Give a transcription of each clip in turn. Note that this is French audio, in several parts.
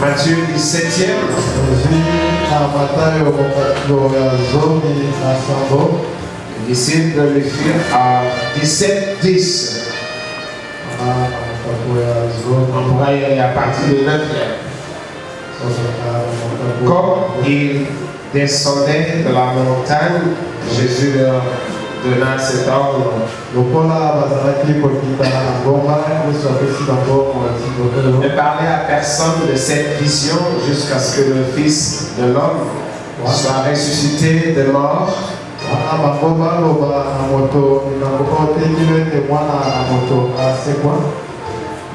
Matthieu 17e. Les disciples lui firent à 17-10. On pourra y aller à partir de 9e. Comme ils descendaient de la montagne, Jésus leur donna cet ordre. Ne parlez à personne de cette vision jusqu'à ce que le Fils de l'homme soit ressuscité de mort.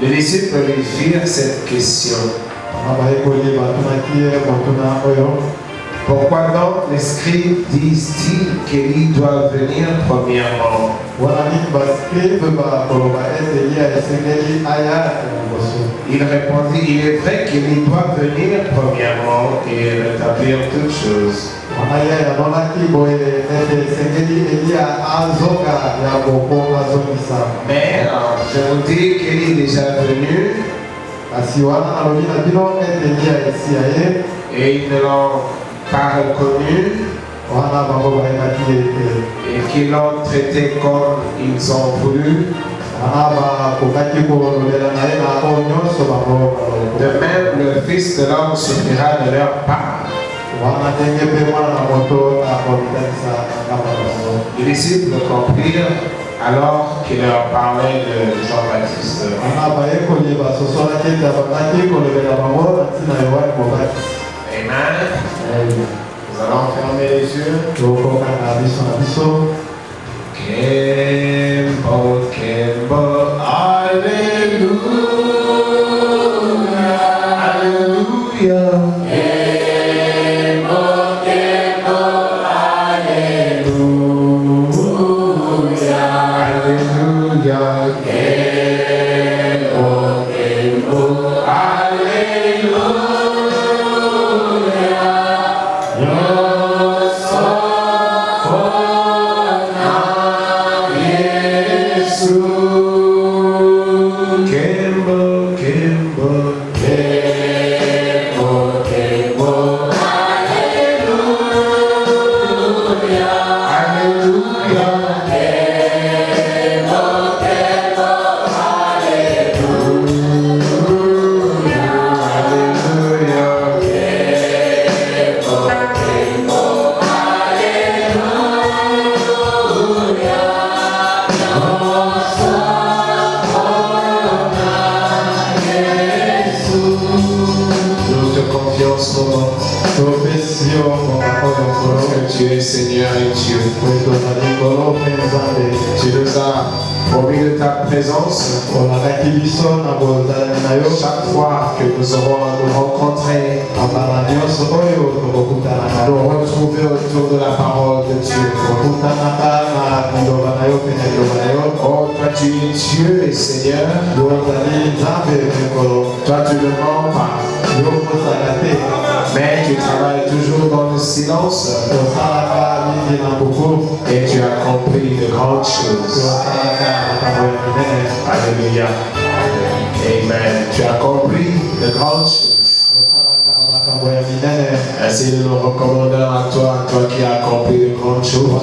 Les disciples lui firent cette question. Pourquoi donc les scribes disent-ils qu'Élie doit venir premièrement? Il répondit, il est vrai qu'Élie doit venir premièrement et rétablir toutes choses. Mais je vous dis qu'Élie est déjà venu et ils ne l'ont pas reconnu et qu'ils l'ont traité comme ils ont voulu. De même, le Fils de l'homme souffrira de leur part. Les disciples comprirent alors qu'il leur parlait de Jean-Baptiste. Amen. Nous allons fermer les yeux. Kembo, Kembo, Alléluia, Alléluia. Kembo, Kembo, Alléluia, Alléluia. Kembo, Kembo, Alléluia. Tu es Seigneur et Dieu. Tu nous as promis de ta présence. Chaque fois que nous aurons à nous rencontrer, nous retrouver autour de la parole de Dieu. Oh, toi tu es Dieu et Seigneur. Toi tu ne mens pas. Mais tu travailles toujours dans le silence et tu as compris de grandes choses. Alléluia. Amen. Tu as compris de grandes choses. Ainsi nous nous recommandons à toi qui as accompli de grandes choses.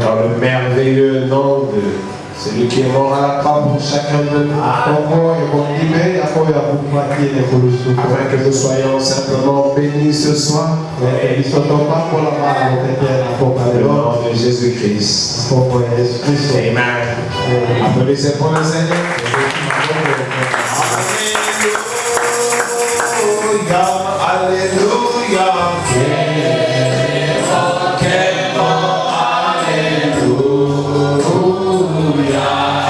Dans le merveilleux nom de celui qui est mort à la croix pour chacun de nous. Afin que nous soyons simplement bénis ce soir. Dans le nom de Jésus-Christ. Amen. Applaudissez pour le Seigneur. Alléluia.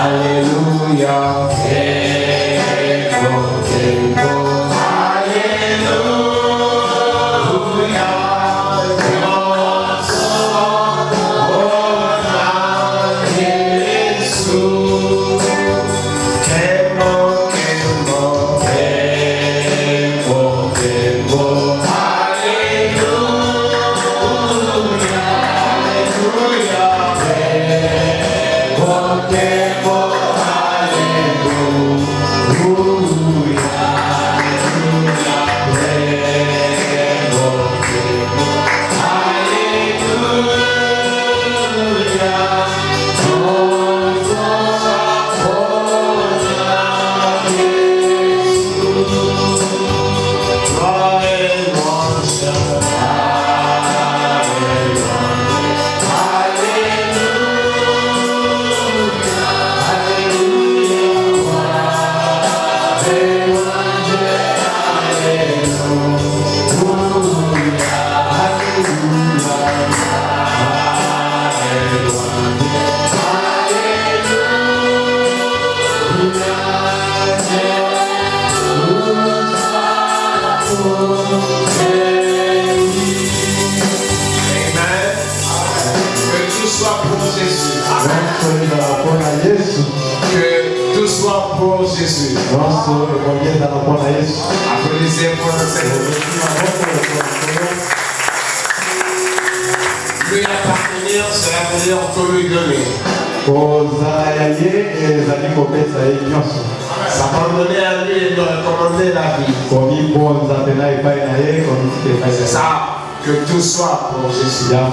Alléluia. Kembo, soit pour Jésus. Amen. Que tout soit pour Jésus. Applaudissez pour le Seigneur. Lui appartenir, cela veut dire qu'on lui donner. S'abandonner à lui et lui recommander la vie. C'est ça. Que tout soit pour Jésus. C'est-à-dire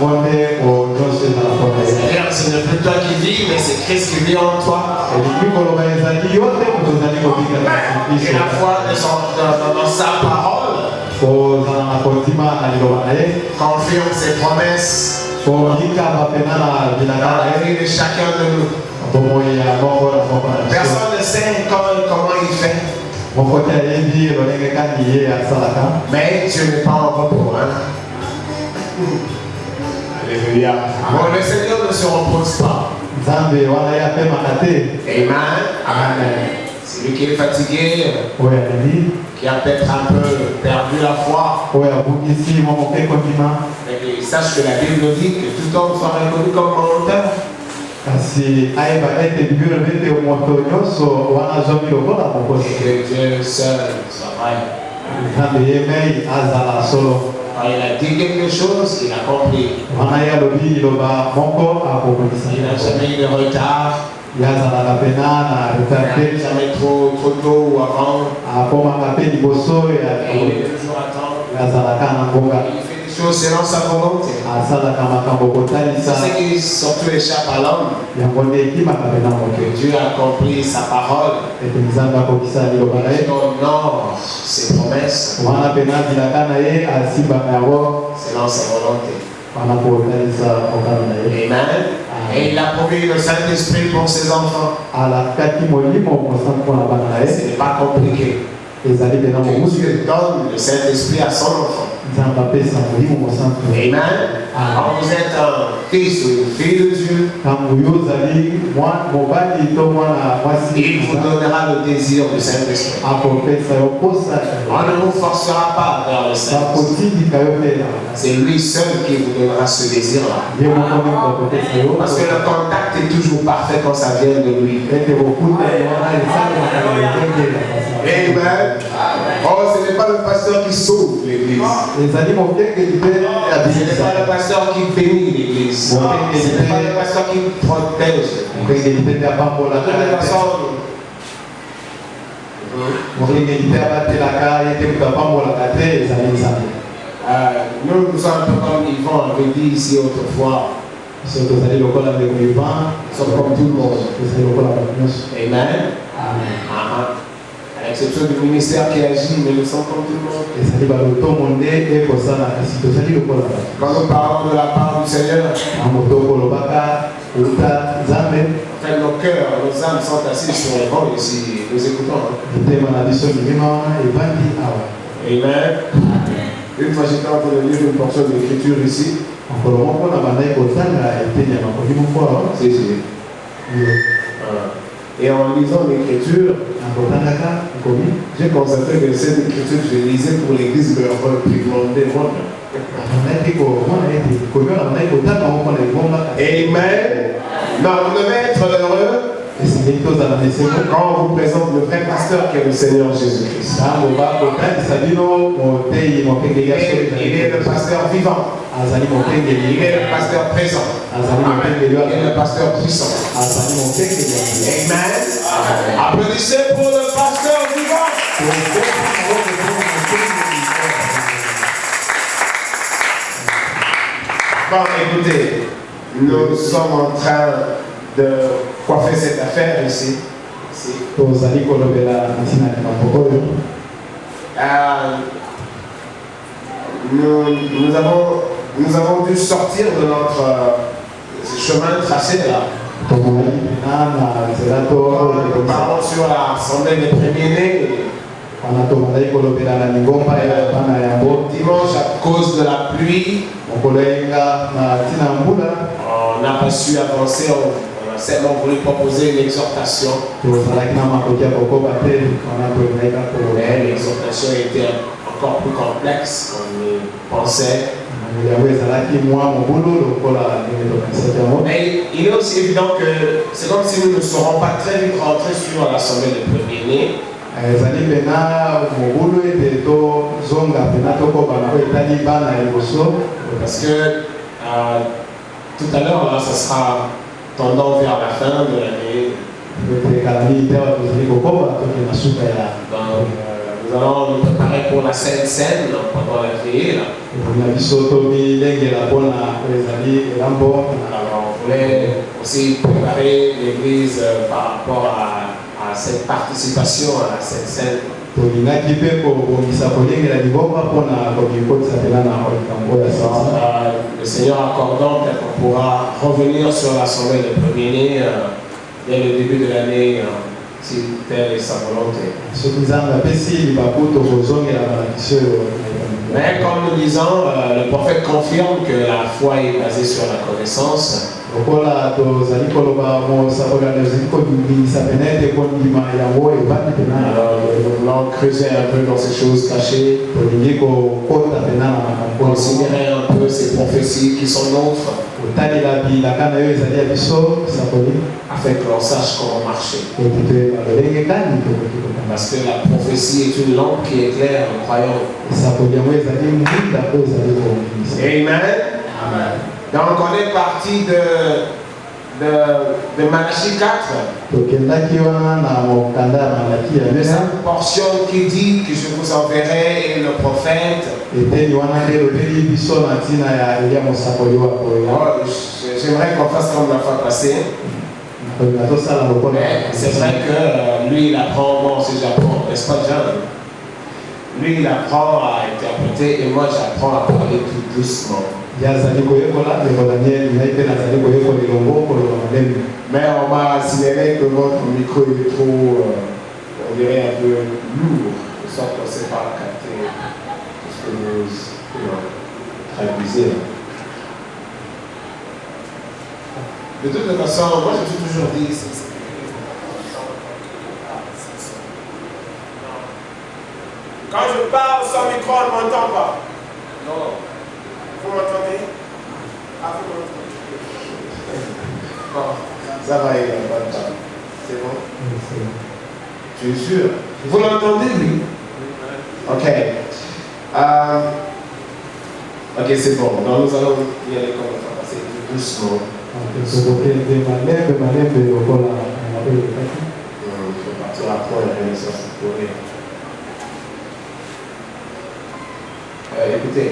que ce n'est plus toi qui vis, mais c'est Christ qui vit en toi. Et la foi dans sa parole confirme ses promesses dans la vie de chacun de nous. Personne ne sait comment il fait. Mais Dieu n'est pas en repos. Alléluia. Bon, le Seigneur ne se repose pas. Amen. Amen. C'est lui qui est fatigué, qui a peut-être un peu perdu la foi. Mais sache que la Bible dit que tout homme soit reconnu comme menteur. Et que Dieu seul soit vrai. Quand il a dit quelque chose, il a compris. Il n'a jamais eu de retard. Il n'a jamais trop tôt ou avant. Et il est toujours à temps. Il fait des choses selon sa volonté. C'est ce qui surtout échappe à l'homme. Que Dieu a accompli sa parole. Et honore ses promesses. Selon sa volonté. Amen. Et il a promis le Saint-Esprit pour ses enfants. Ce n'est pas compliqué. Dieu donne le Saint-Esprit à son enfant. Amen. Quand vous êtes un fils ou une fille de Dieu, il vous donnera le désir du Saint-Esprit. On ne vous forcera pas vers le Saint-Esprit. C'est lui seul qui vous donnera ce désir-là. Parce que le contact est toujours parfait quand ça vient de lui. Amen. Oh, ce n'est pas le pasteur qui sauve l'église. Ce n'est pas le pasteur qui bénit l'église. Ce n'est pas le pasteur qui protège l'église. De toute façon, nous sommes un peu comme Yvan avait dit ici autrefois. Nous sommes comme tout le monde. Amen. Amen. À l'exception du ministère qui agit, mais nous sommes comme tout le monde. Quand nous parlons de la part du Seigneur, en fait, nos cœurs, nos âmes sont assis sur les bancs ici, nous écoutons. Amen. Une fois j'étais en train de lire une portion de l'écriture ici. Et en lisant l'écriture, j'ai constaté que cette écriture, je lisais pour l'église de réprimander. Amen. Non, vous devez être heureux quand on vous présente le vrai pasteur qui est le Seigneur Jésus-Christ. Il est le pasteur vivant. Il est le pasteur présent. Il est le pasteur puissant. Amen. Applaudissez pour le pasteur vivant. Bon, écoutez, nous sommes en train de coiffer cette affaire ici. Nous avons dû sortir de notre chemin tracé là. Nous parlons sur l'assemblée des premiers-nés. Dimanche, à cause de la pluie, on n'a pas su avancer. On a seulement voulu proposer une exhortation. Mais l'exhortation était encore plus complexe qu'on ne pensait. Mais il est aussi évident que c'est comme si nous ne serons pas très vite rentrés sur l'assemblée des premiers-nés. Parce que tout à l'heure, là, ça sera tendant vers la fin de l'année. Donc, nous allons nous préparer pour la Sainte Seine pendant la veillée. Alors, on voulait aussi préparer l'Église par rapport à cette participation à la Sainte Seine. Le Seigneur accordant, peut-être qu'on pourra revenir sur l'assemblée des premiers-nés dès le début de l'année, si telle est sa volonté. Mais comme nous disons, le prophète confirme que la foi est basée sur la connaissance. Nous voulons creuser un peu dans ces choses cachées, considérer un peu ces prophéties qui sont nôtres, afin que l'on sache comment marcher. Parce que la prophétie est une lampe qui éclaire le croyant. Amen. Amen. Donc on est parti de Malachie 4. De cette portion qui dit que je vous enverrai et le prophète. J'aimerais qu'on fasse comme la fois passée. Mais c'est vrai que lui il apprend, moi aussi j'apprends, n'est-ce pas Jean? Lui il apprend à interpréter et moi j'apprends à parler tout doucement. Mais on m'a signalé que votre micro est trop, on dirait un peu lourd, de sorte qu'on ne sait pas capter tout ce que vous traduisez. De toute façon, moi je suis toujours dit, quand je parle sans micro, on ne m'entend pas. Non. Vous m'entendez? Ah, vous m'entendez? Bon, ça va, il n'y a pas de temps. C'est bon? Tu es sûr? Vous l'entendez, lui? Ok. Ok, c'est bon. Donc nous allons y aller comme on va passer doucement. Il faut partir après, il y a rien sur ce courrier. Écoutez,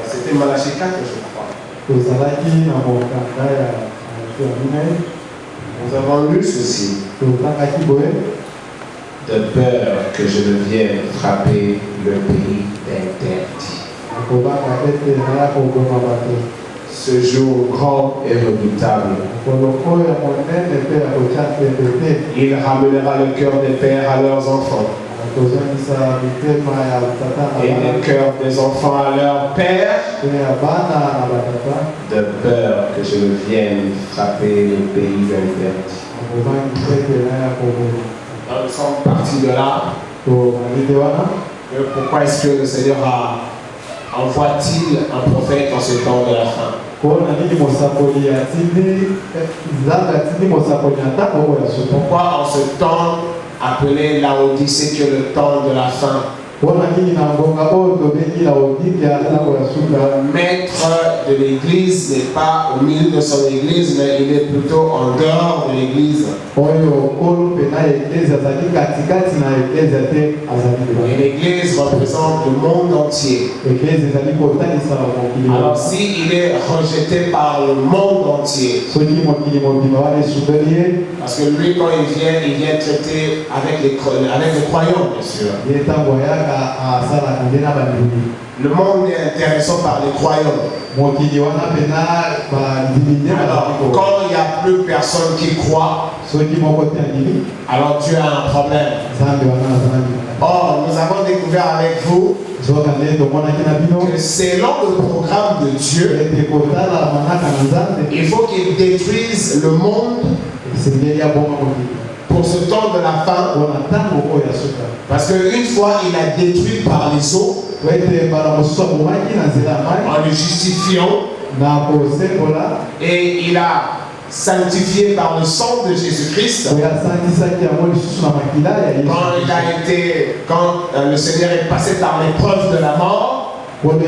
c'était Malachie 4, je crois. Nous avons lu ceci. De peur que je ne vienne frapper le pays d'interdit. Ce jour grand et redoutable. Il ramènera le cœur des pères à leurs enfants. Et le cœur des enfants à leur père, de peur que je ne vienne frapper le pays d'interdit. Nous sommes partis de là. Pourquoi est-ce que le Seigneur envoie-t-il un prophète en ce temps de la fin? Pourquoi en ce temps appelé Laodicée que le temps de la fin? Le maître de l'église n'est pas au milieu de son église, mais il est plutôt en dehors de l'église. Et l'église représente le monde entier. Alors s'il est rejeté par le monde entier, parce que lui quand il vient traiter avec les croyants, bien sûr. Le monde est intéressant par les croyants. Alors, quand il n'y a plus personne qui croit, alors tu as un problème. Or, nous avons découvert avec vous que selon le programme de Dieu, il faut qu'il détruise le monde pour ce temps de la fin. Parce qu'une fois il a détruit par les eaux, en le justifiant, et il a sanctifié par le sang de Jésus-Christ. Quand le Seigneur est passé par l'épreuve de la mort, quand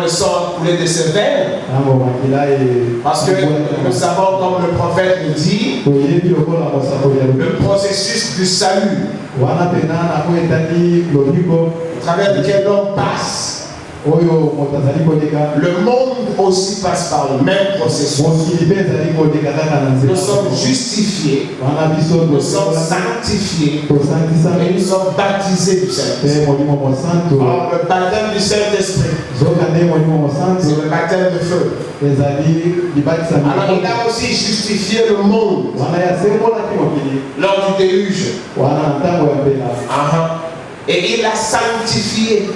le sang a coulé de ses veines, parce que nous savons, comme le prophète nous dit, le processus du salut, au travers duquel l'homme passe, le monde aussi passe par le même processus. Nous sommes justifiés, nous sommes sanctifiés, et nous sommes baptisés du Saint-Esprit. Alors, le baptême du Saint-Esprit, c'est le baptême de feu. Alors, il a aussi justifié le monde lors du déluge. Et il a sanctifié.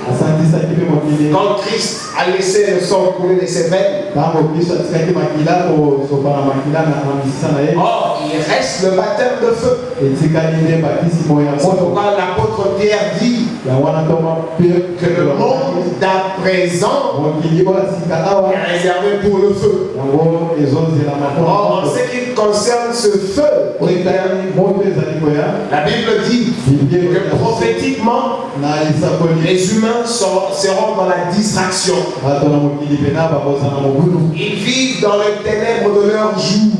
Quand Christ a laissé le sang couler de ses veines, il reste le baptême de feu. C'est pourquoi l'apôtre Pierre dit que le monde d'à présent est réservé pour le feu. En ce qui concerne ce feu, la Bible dit que prophétiquement, les humains seront dans la distraction. Ils vivent dans les ténèbres de leur jour.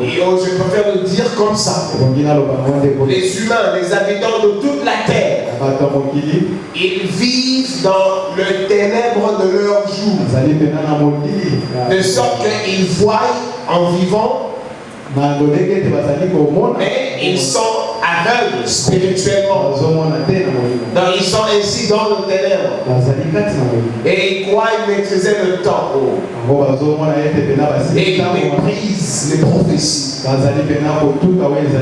Et je préfère le dire comme ça. Les humains, les habitants de toute la terre, ils vivent dans le ténèbre de leur jour. De sorte qu'ils voient en vivant, mais ils sont aveugles spirituellement. Donc ils sont ainsi dans le ténèbre. Et ils croient maîtriser le temps. Et ils méprisent les prophéties.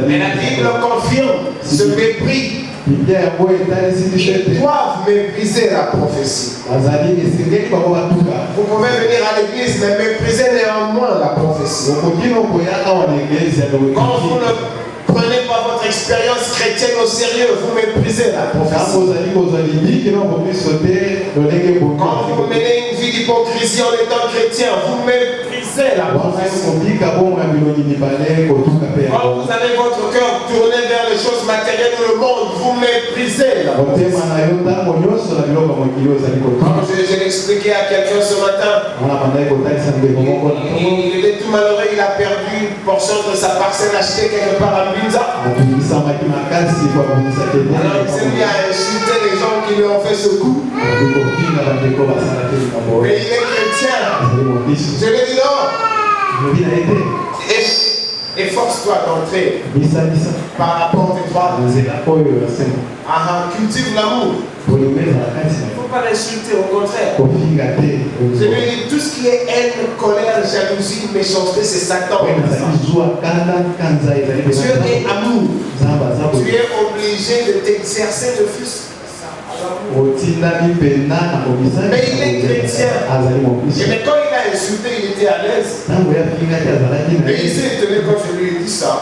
Mais la Bible confirme ce mépris. Ils doivent mépriser la prophétie. Vous pouvez venir à l'église, mais mépriser néanmoins la prophétie. Quand vous ne prenez pas votre expérience chrétienne au sérieux, vous méprisez la prophétie. Quand vous menez une vie d'hypocrisie en étant chrétien, vous méprisez la prophétie. Quand vous avez votre cœur tourné vers les choses matérielles de le monde, vous méprisez la prophétie. Comme je l'ai expliqué à quelqu'un ce matin, il était tout malheureux, il a perdu une portion de sa parcelle achetée quelque part à Binza. Alors il s'est mis à insulter les gens qui lui ont fait ce coup. Mais il est chrétien. Je lui ai dit non. Efforce-toi d'entrer par la porte étroite. Cultive l'amour. Il ne faut pas l'insulter, au contraire. Je lui ai dit tout ce qui est haine, colère, jalousie, méchanceté, c'est Satan. Dieu est amour. Tu es obligé de t'exercer de fils. Mais il est chrétien. Et quand il a insulté, il était à l'aise. Et il s'est étonné quand je lui ai dit ça.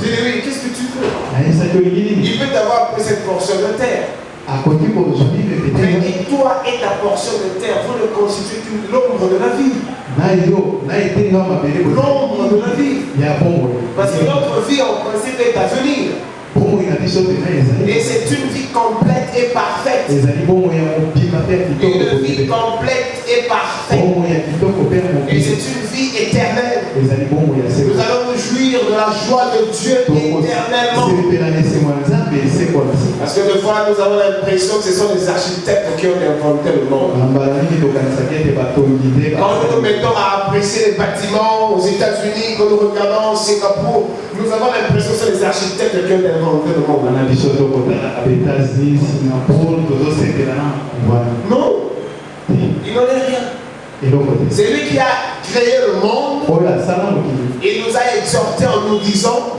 Je lui ai dit, qu'est-ce que tu veux? Il peut t'avoir pris cette portion de terre. Mais toi et ta portion de terre, vous ne constituez que l'ombre de la vie. L'ombre de la vie. Parce que notre vie en principe est à venir. Et c'est une vie complète et parfaite. Une vie complète et parfaite. Et c'est une vie éternelle. Nous allons nous jouir de la joie de Dieu éternellement. Parce que des fois nous avons l'impression que ce sont les architectes qui ont inventé le monde. Quand nous nous mettons à apprécier les bâtiments aux États-Unis, quand nous regardons Singapour, nous avons l'impression que ce sont les architectes qui ont inventé le monde. Non, il n'en est rien. C'est lui qui a créé le monde. Il nous a exhortés en nous disant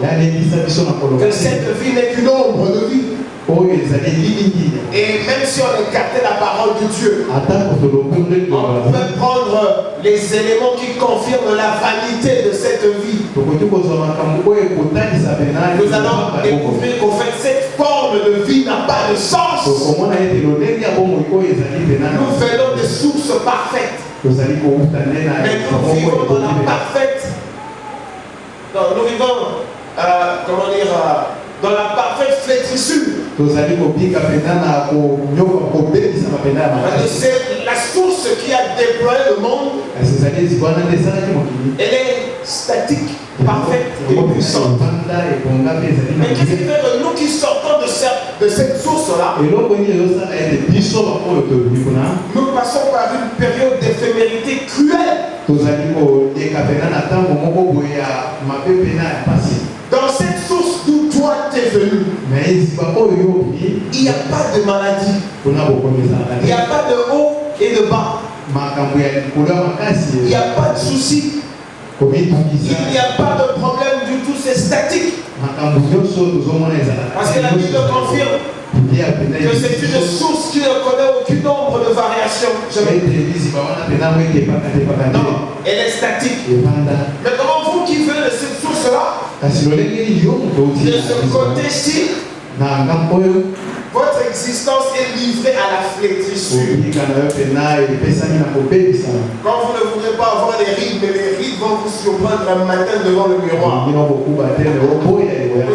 que cette vie n'est qu'une ombre de vie. Et même si on écartait la parole de Dieu, on peut prendre les éléments qui confirment la vanité de cette vie. Nous allons découvrir qu'en fait cette forme de vie n'a pas de sens. Nous venons des sources parfaites. Mais nous vivons dans la parfaite. Nous vivons, dans la parfaite flétrissure. C'est la source qui a déployé le monde. Elle est statique, parfaite et puissante. Mais qu'est-ce qui fait que nous qui sortons de cette source-là, nous passons par une période d'éphémérité cruelle. Dans cette source d'où toi t'es venu, il n'y a pas de maladie, il n'y a pas de haut et de bas, il n'y a pas de souci, il n'y a pas de problème du tout, c'est statique. Parce que la Bible confirme que c'est une source qui ne connaît aucune nombre de variations. Non, elle est statique. Mais comment vous qui venez de cette source-là, de ce côté-ci, votre existence est livrée à la flétrissure. Quand vous ne voulez pas avoir des rides, mais les rides vont vous surprendre un matin devant le miroir. Vous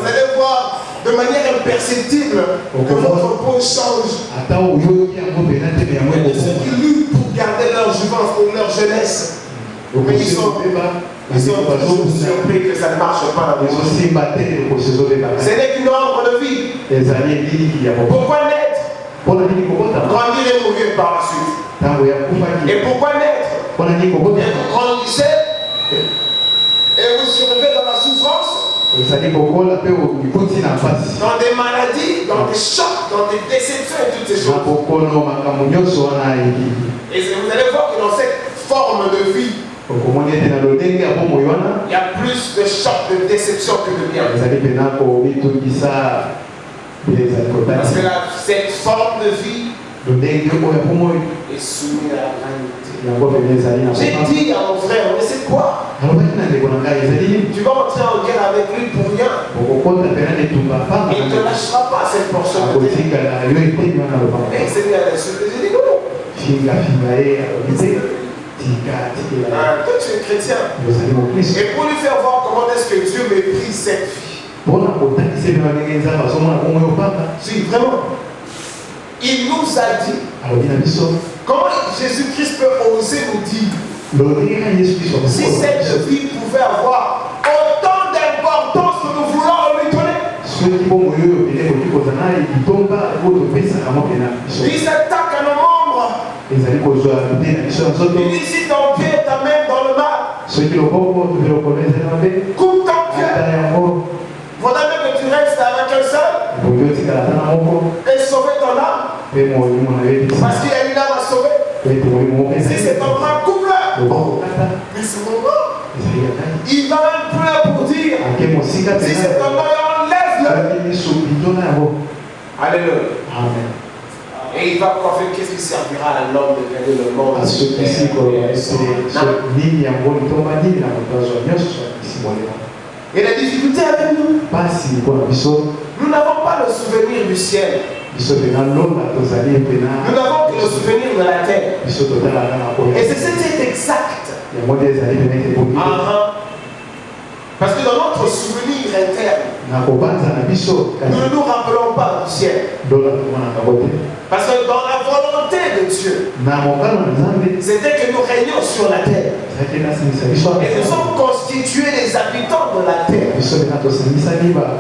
allez voir de manière imperceptible que votre peau change. Mais ceux qui luttent pour garder leur jouvence ou leur jeunesse, mais ils sont toujours surpris que ça ne marche pas. Ce n'est qu'une ombre de vie. Pourquoi naître? Grandir et mourir par la suite. Et pourquoi naître? Et vous grandissez et vous survivez dans la souffrance, dans des maladies, dans des chocs, dans des déceptions et toutes ces choses. Et vous allez voir que dans cette forme de vie, il y a plus de chocs, de déceptions que de bien. Parce que cette forme de vie est soumise à la vanité. J'ai dit à mon frère, mais c'est quoi? Tu vas entrer en guerre avec lui pour rien. Il ne te lâchera pas cette portion de vie. Et il s'est mis à l'insulter. J'ai dit non. Toi tu es chrétien. Et pour lui faire voir comment est-ce que Dieu méprise cette vie. Si, vraiment. Il nous a dit comment Jésus-Christ peut oser nous dire si cette vie pouvait avoir autant d'importance que nous voulons lui donner. Il s'attaque à nos membres. Il dit si ton pied est ta main dans le mal, coupe ton pied. Faudrait même que tu restes avec un seul et sauver ton âme. Parce qu'il y a une âme à sauver. Si c'est ton bras, coupe-le. Mais c'est mon bras. Il va même plus pour dire si c'est ton bras, enlève-le. Alléluia. Amen. Et il va profiter. Qu'est-ce qui servira à l'homme de gagner le monde? Et la difficulté avec nous, nous n'avons pas le souvenir du ciel. Nous n'avons que le souvenir de la terre. Et c'est exact. Parce que dans notre souvenir interne, nous ne nous rappelons pas du ciel. Parce que dans la volonté de Dieu, c'était que nous régnions sur la terre. Et nous sommes constitués des habitants de la terre.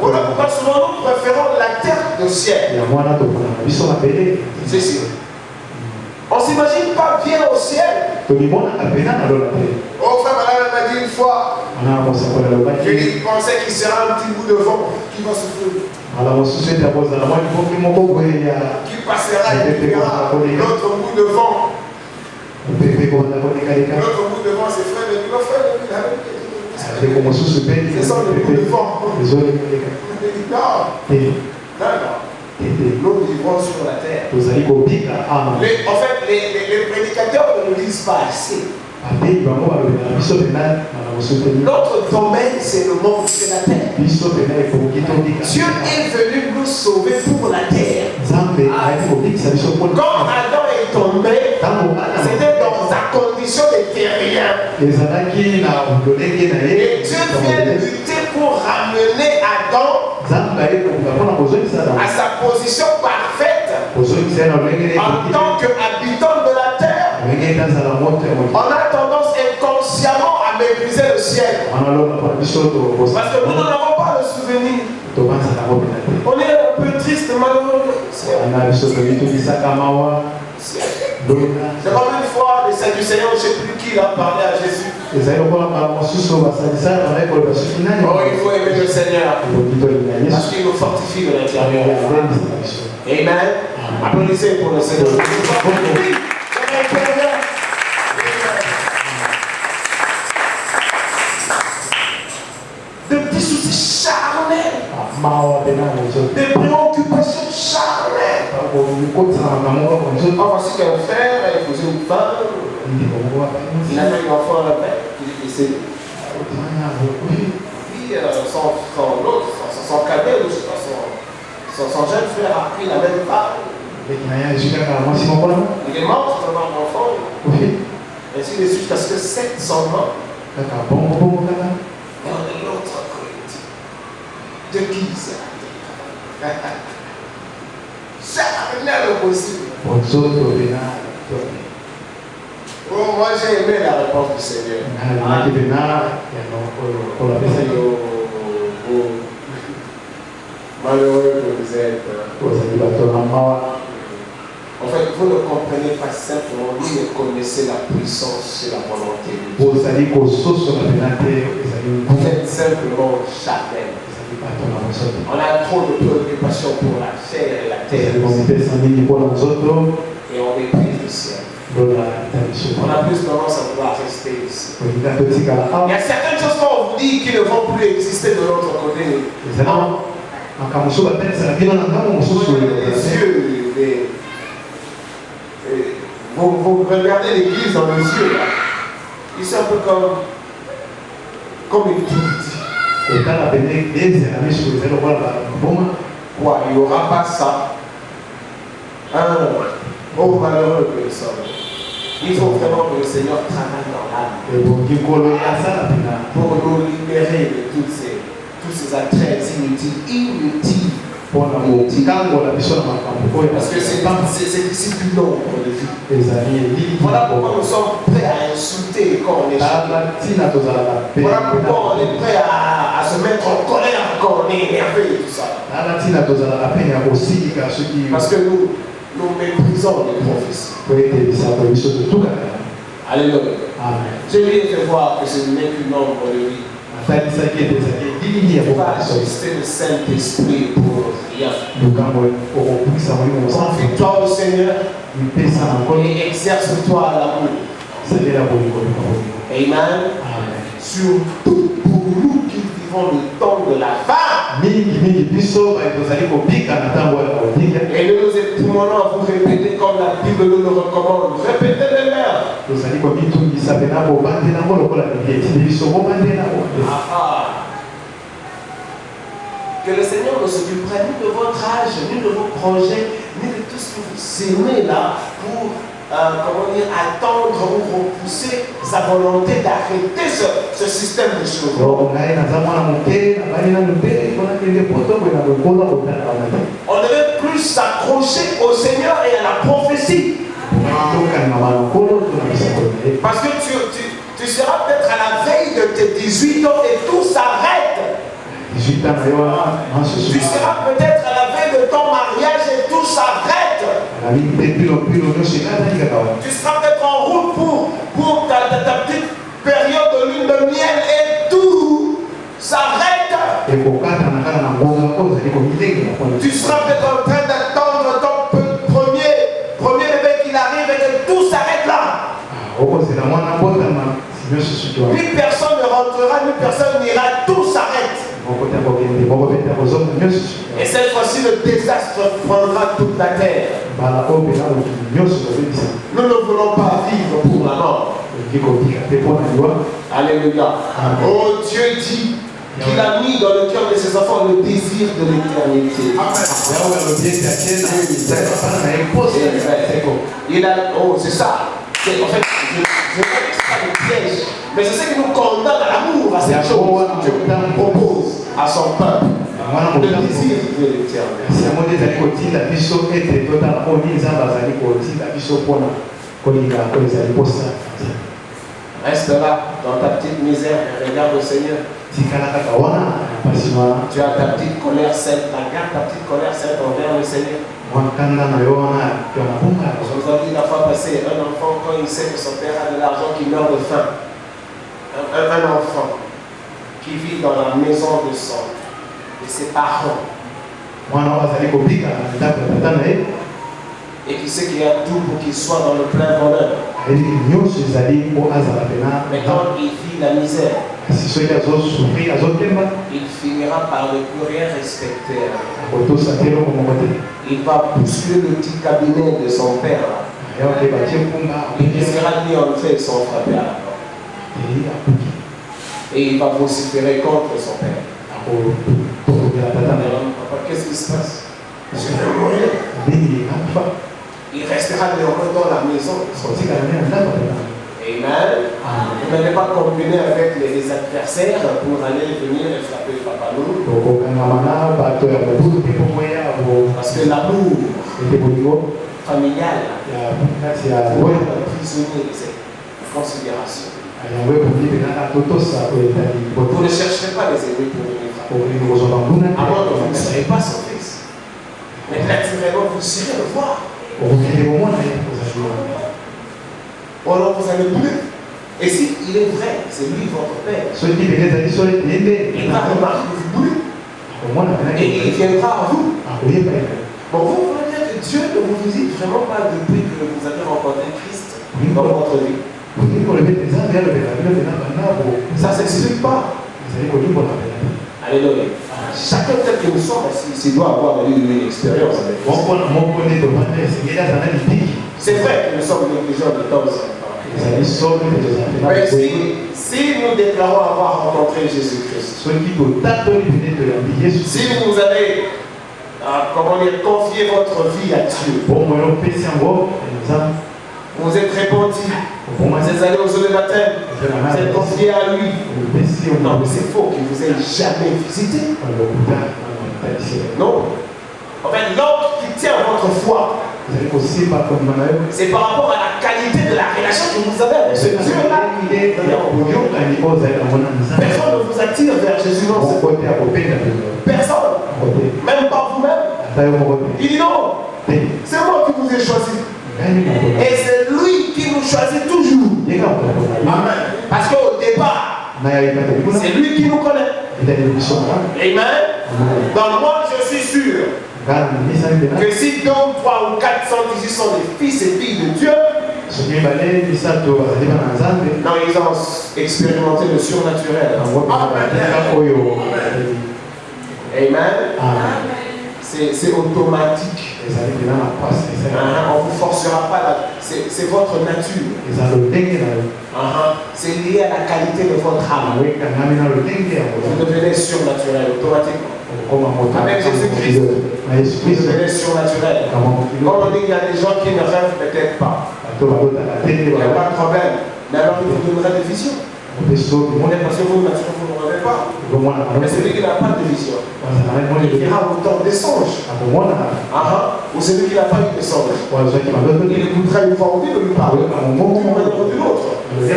Voilà pourquoi souvent nous préférons la terre au ciel. C'est sûr. On ne s'imagine pas bien au ciel. Oh frère, madame m'a dit une fois qu'il pensait qu'il sera un petit bout de vent qui va souffler. Qui passera et qui verra l'autre bout de vent. L'autre bout de vent, c'est frère de Dieu. C'est ça le bout de vent. Non. Nous vivons sur la terre. En fait, les prédicateurs ne le disent pas assez. Notre domaine, c'est le monde, c'est la terre. Dieu est venu nous sauver pour la terre. Quand Adam est tombé, c'était dans sa condition de terrien. Et Dieu vient lutter pour ramener Adam à sa position parfaite en tant qu'habitant de la terre. On a tendance inconsciemment à mépriser le ciel parce que nous n'en avons pas le souvenir. On est un peu triste, malheureux. C'est comme une fois, les saints du Seigneur, je ne sais plus qui a parlé à Jésus. Oh, il faut aimer le Seigneur parce qu'il nous fortifie de l'intérieur. Amen. Applaudissez pour le Seigneur. De petits soucis charnels, des préoccupations charnelles. Voici qu'un frère a épousé une femme, il a eu un enfant à la paix, il est décédé. Puis son cadet, ou je sais pas, son jeune frère a pris la même femme. Il est mort, c'est un enfant. Ainsi de suite, parce que 7 sont morts. Et on est l'autre côté. De qui ça? Charnel au possible. Bon, moi j'ai aimé la réponse du Seigneur. Malheureux que vous êtes. En fait, vous ne comprenez pas simplement, vous ne connaissez la puissance et la volonté de Dieu. Vous êtes simplement charnel. On a trop de préoccupations pour la chair et la terre. Et on méprise le ciel. On a plus tendance à vouloir rester ici. Il y a certaines choses qu'on vous dit qui ne vont plus exister de l'autre côté. Vous regardez l'église dans les yeux là. Ils sont un peu comme une petite. Quoi, il n'y aura pas ça. Oh malheureux que nous sommes. Il faut vraiment que le Seigneur travaille dans l'âme pour nous libérer de tous ces attraits inutiles. Parce que c'est ici plus long pour le vie. Voilà pourquoi nous sommes prêts à insulter quand on est chez. Voilà pourquoi on est prêt à se mettre en colère quand on est énervé et tout ça. Parce que nous méprisons les prophéties. Alléluia. Je lui ai fait voir que ce n'est qu'une ombre de vie. Il ne faut pas assister le Saint-Esprit pour rien. Confie-toi au Seigneur et exerce-toi à l'amour. Amen. Surtout pour nous qui vivons le temps de la fin. Et nous nous éprouvons à vous répéter comme la Bible nous le recommande. Répétez les leurs. Que le Seigneur ne s'occupe pas ni de votre âge, ni de vos projets, ni de tout ce que vous aimez là pour attendre ou repousser sa volonté d'arrêter ce système de choses. On devait plus s'accrocher au Seigneur et à la prophétie. Parce que tu seras peut-être à la veille de tes 18 ans et tout s'arrête. Tu seras peut-être à la veille de ton mariage et tout s'arrête. Tu seras peut-être en route pour ta petite période de lune de miel et tout s'arrête. Tu seras peut-être en train d'attendre ton premier bébé qui arrive et que tout s'arrête là. Ni personne ne rentrera, ni personne n'ira, tout s'arrête. Et cette fois-ci, le désastre prendra toute la terre. Nous ne voulons pas vivre pour la mort. Alléluia. Oh, Dieu dit qu'il a mis dans le cœur de ses enfants le désir de l'éternité. Oh, c'est ça. En fait, je vois que c'est pas le piège. Mais c'est ce qui nous condamne à l'amour, à cette chose que Dieu propose à son peuple. Le désir de l'éternité. Reste là, dans ta petite misère, et regarde le Seigneur. Tu as ta petite colère sainte, garde ta petite colère sainte envers le Seigneur. Je vous ai dit la fois passée, un enfant, quand il sait que son père a de l'argent, qui meurt de faim, un enfant qui vit dans la maison de ses parents, et qui sait qu'il y a tout pour qu'il soit dans le plein bonheur. Mais quand il vit la misère, il finira par ne plus rien respecter. Il va bousculer le petit cabinet de son père. Il sera mis en fait son frapper à la porte. Et il va vociférer contre son père. Qu'est-ce qui se passe? Je vais mourir. Il restera néanmoins dans la maison. Amen. Vous n'allez pas combiner avec les adversaires pour aller venir et frapper papa nous. Parce que l'amour familial, prisonnier, c'est considération. Vous ne chercherez pas les ennemis pour venir frapper. À moins que vous ne serez pas son fils. Mais naturellement, vous irez le voir. Alors vous allez bouler. Et si il est vrai, c'est lui votre père, il va remarquer que vous boulez. Et il viendra à vous. Bon, vous voulez dire que Dieu ne vous visite vraiment pas depuis que vous avez rencontré Christ dans votre vie. Ça ne s'explique pas. Alléluia. Chacun tel que nous sommes, s'il doit avoir eu une expérience avec Christ. C'est vrai que nous sommes négligents de temps en temps. Mais si nous déclarons avoir rencontré Jésus-Christ, si vous avez confié votre vie à Dieu, vous êtes répandus, vous êtes allés aux eaux de baptême, vous êtes confiés à lui. Non, mais c'est faux qu'il ne vous ait jamais visité. Non. En fait, l'ordre qui tient votre foi, c'est par rapport à la qualité de la relation que vous avez avec ce Dieu-là. Personne ne vous attire vers Jésus, non. Personne. Même pas vous-même. Il dit non. C'est moi qui vous ai choisi. Et c'est lui qui nous choisit toujours. Amen. Parce qu'au départ, c'est lui qui nous connaît. Amen. Donc moi, je suis sûr que si 2 ou 3 ou 400 ici sont des fils et filles de Dieu, non, ils ont expérimenté le surnaturel. Amen. C'est automatique. On ne vous forcera pas là. C'est votre nature. C'est lié à la qualité de votre âme. Vous devenez surnaturel automatiquement. Avec Jésus-Christ, vous devenez surnaturel. Comme on dit, il y a des gens qui ne rêvent peut-être pas. Il n'y a pas de problème. Mais alors il vous donnera des visions. Parce que vous, naturellement, vous ne rêvez pas. Mais celui qui n'a pas de vision, il verra autant des songes. Ou celui qui n'a pas eu de songes, il écoutera une fois ou deux de lui parler, d'une manière ou d'une autre. Ou une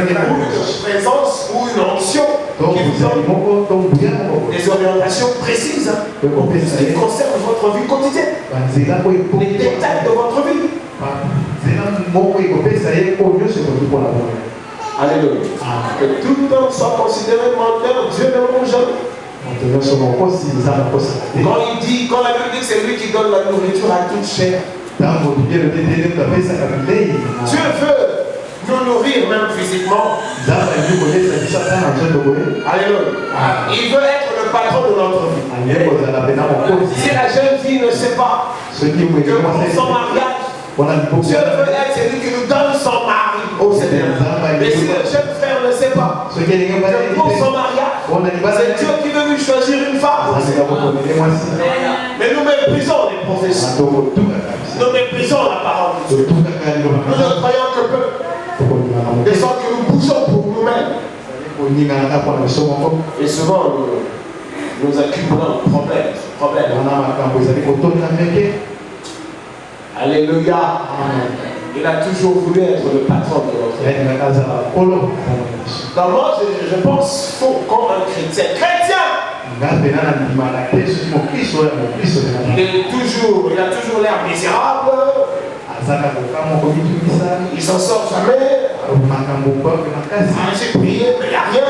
présence ou une onction qui vous donne des orientations précises qui concernent votre vie quotidienne, les détails de votre vie. Alléluia. Que tout homme soit considéré menteur, Dieu ne ment jamais. Quand la Bible dit que c'est lui qui donne la nourriture à toute chair, Dieu veut nous nourrir même physiquement. Alléluia. Il veut être le patron de notre vie. Si la jeune fille ne sait pas que pour son mariage, Dieu veut être celui qui nous donne son mari au Seigneur. Mais si le jeune frère ne sait pas que pour son mariage, c'est Dieu qui veut lui choisir une femme. Mais nous méprisons les prophéties. Nous méprisons la parole de Dieu. Nous ne croyons que peu. De sorte que nous bougeons pour nous-mêmes. Et souvent, nous accumulons problème. Alléluia. Il a toujours voulu être le patron de notre vie. Donc moi, je pense qu'il faut comme un chrétien. Il a toujours l'air misérable. Il s'en sort jamais. J'ai prié, mais il n'y a rien.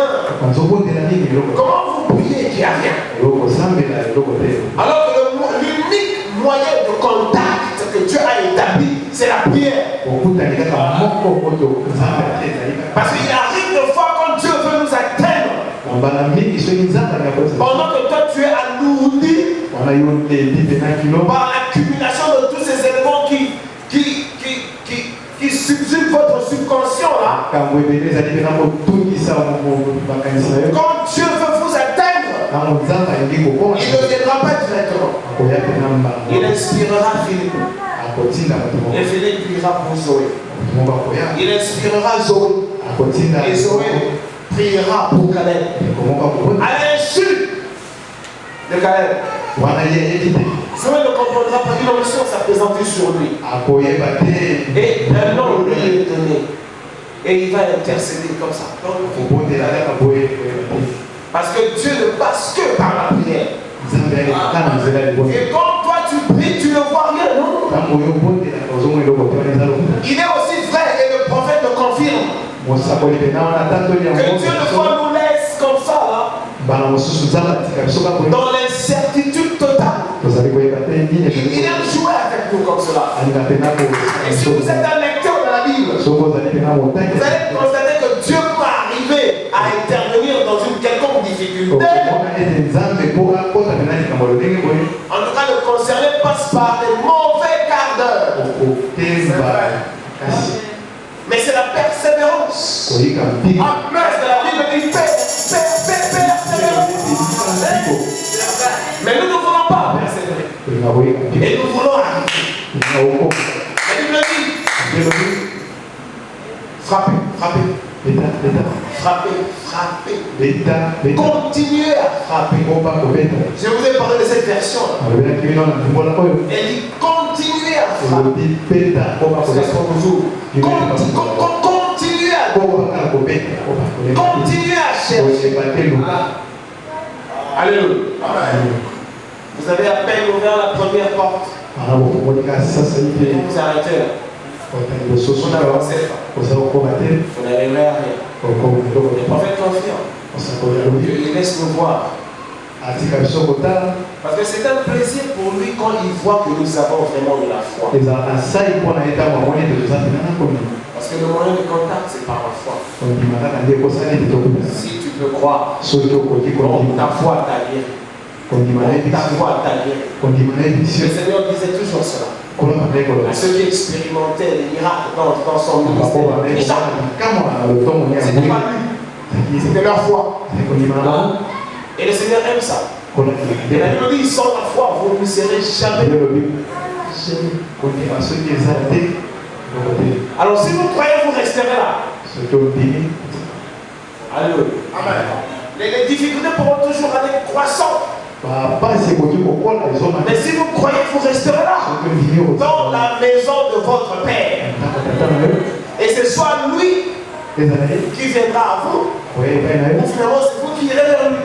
Comment vous priez qu'il n'y a rien? Alors que l'unique moyen de contact que Dieu a établi, c'est la prière. Parce qu'il arrive de fois quand Dieu veut nous atteindre, pendant que toi tu es alourdi par l'accumulation de tous ces éléments qui subjuguent votre subconscient là. Quand Dieu veut vous atteindre, il ne viendra pas directement. Il inspirera Philippe. Et Philippe priera pour Zoé. Il inspirera Zoé. Et Zoé priera pour Caleb. À l'insu de Caleb. Zoé ne comprendra pas une onction s'est sur lui. Et un nom lui est donné. Et il va intercéder comme ça. Parce que Dieu ne passe que par la prière. Et quand toi tu pries, tu ne vois rien, non? Il est aussi vrai et le prophète le confirme. Que Dieu ne fois nous laisse comme ça là, dans l'incertitude totale. Il aime jouer avec nous comme cela. Et si vous êtes un lecteur de la Bible, vous allez constater que Dieu peut arriver à intervenir dans une quelconque difficulté. En tout cas, le concerné passe par des mauvais quarts d'heure. Mais c'est la persévérance. Parce que la Bible dit persévérance. Mais nous ne voulons pas persévérer. Et nous voulons arriver. La Bible dit frapper. Continuez à frapper. Je vous ai parlé de cette version. Elle dit continuez à frapper. Continuez à chercher. Alléluia. Vous avez à peine ouvert la première porte. Vous vous arrêtez là. Vous n'avez rien. Le prophète confirme. Il laisse nous voir. Parce que c'est un plaisir pour lui quand il voit que nous avons vraiment de la foi. Parce que le moyen de contact, c'est par la foi. Si tu peux croire, ta foi t'a guéri. Ta foi t'a guéri. Le Seigneur disait toujours cela. À ceux qui expérimentaient les miracles dans son ministère. C'était pas lui, c'était leur foi. Et le Seigneur aime ça. Et la Bible dit, sans la foi, vous ne serez jamais. Alors si vous croyez, vous resterez là. Alléluia. Amen. Les difficultés pourront toujours aller croissant. Mais si vous croyez, vous resterez là. Dans la maison de votre Père. Et ce soit lui qui viendra à vous. Ou finalement, c'est vous qui irez vers lui.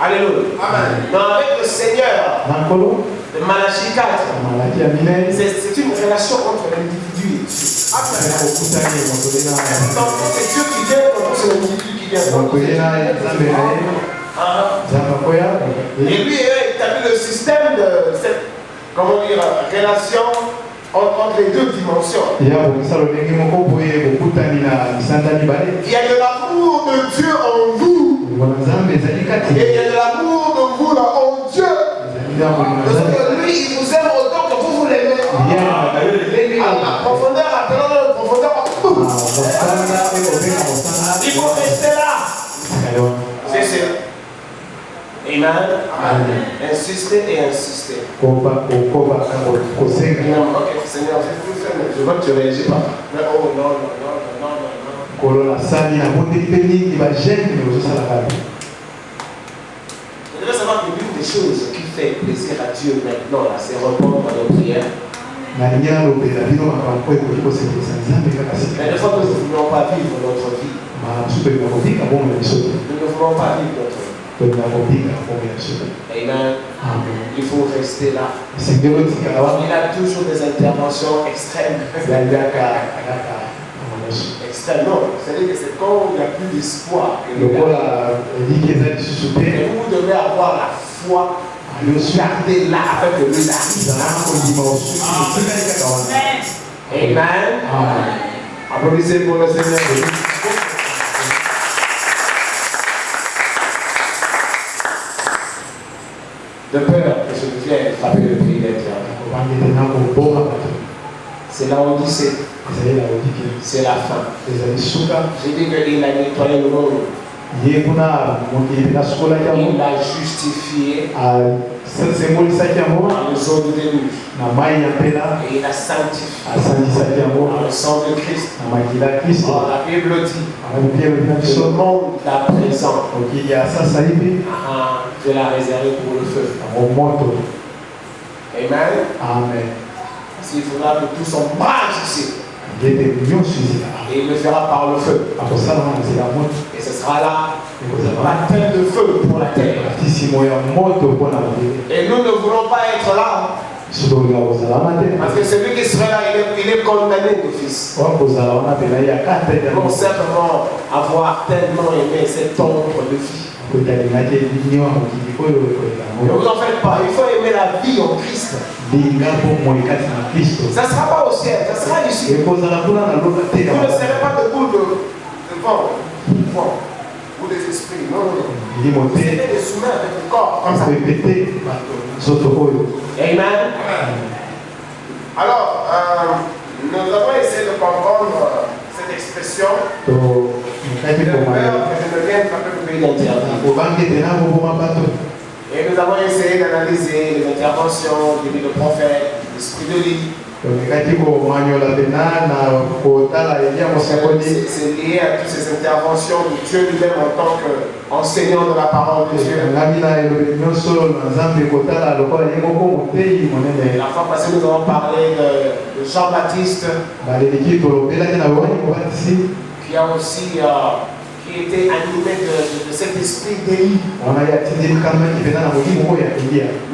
Alléluia. Amen. Mais avec le Seigneur, le Malachie 4, c'est une relation entre l'individu et Dieu. Donc c'est Dieu qui vient, donc c'est l'individu qui vient. Et lui a établi le système de cette, comment dire, relation entre les deux dimensions. Il y a de l'amour de Dieu en vous. Et il y a de l'amour de vous là en Dieu. Parce que lui, il vous aime autant que vous l'aimez. À la profondeur, appelons la profondeur. Il faut rester là. C'est sûr. Amen. Insister et insister. Ok, Seigneur, je vois que tu ne réagis pas. Mais oh non. Je voudrais savoir que l'une des choses qui fait plaisir à Dieu maintenant, là, c'est répondre à nos prières. Mais des fois, nous ne voulons pas vivre notre vie. Nous ne voulons pas vivre notre vie. Amen. Il faut rester là. Il a toujours des interventions extrêmes. Extrêmement. C'est-à-dire que c'est quand il n'y a plus d'espoir. Et vous devez avoir la foi. Gardez là afin que lui arrive. Amen. Applaudissez pour le Seigneur. De peur que je devienne frapper le pays d'intérieur. C'est la Odyssée. C'est la fin. J'ai dit qu'il a nettoyé le monde. Il l'a justifié par le jour du déluge. Et il a sanctifié par le sang de Christ. Oh, la Bible dit ce monde à présent, Dieu l'a réservé pour le feu. Amen. S'il faudra que tous sont marche ici. Et il le fera par le feu. Et ce sera là un baptême de feu pour la terre. Et nous ne voulons pas être là. Parce que celui qui serait là, il est condamné d'office. Pour simplement avoir tellement aimé cet ombre de vie. Ne vous en faites pas, il faut aimer la vie en Christ. Ça ne sera pas au ciel, ça sera ici. Vous ne serez pas debout devant ou des esprits. Non. Vous serez des soumis avec le corps. Comme ça. Amen. Alors, nous avons essayé de comprendre cette expression. Et nous avons essayé d'analyser les interventions du prophète, l'esprit de lit. C'est lié à toutes ces interventions de Dieu lui-même en tant qu'enseignant de la parole de Dieu. La fois passée, nous avons parlé de Jean-Baptiste, qui a aussi qui était animé de cet esprit d'Élie.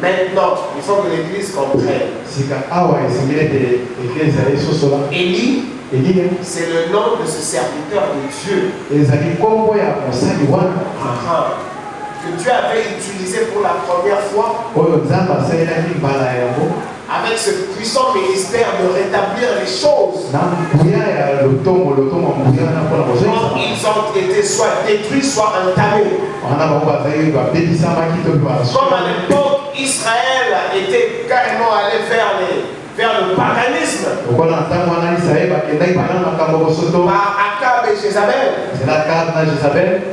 Maintenant, il faut que l'Église comprenne. Élie, c'est le nom de ce serviteur de Dieu. Que Dieu avait utilisé pour la première fois. Avec ce puissant ministère de rétablir les choses. Ils ont été soit détruits, soit entamés. Comme à l'époque, Israël était carrément allé vers le paganisme. Par Akab et Jézabel.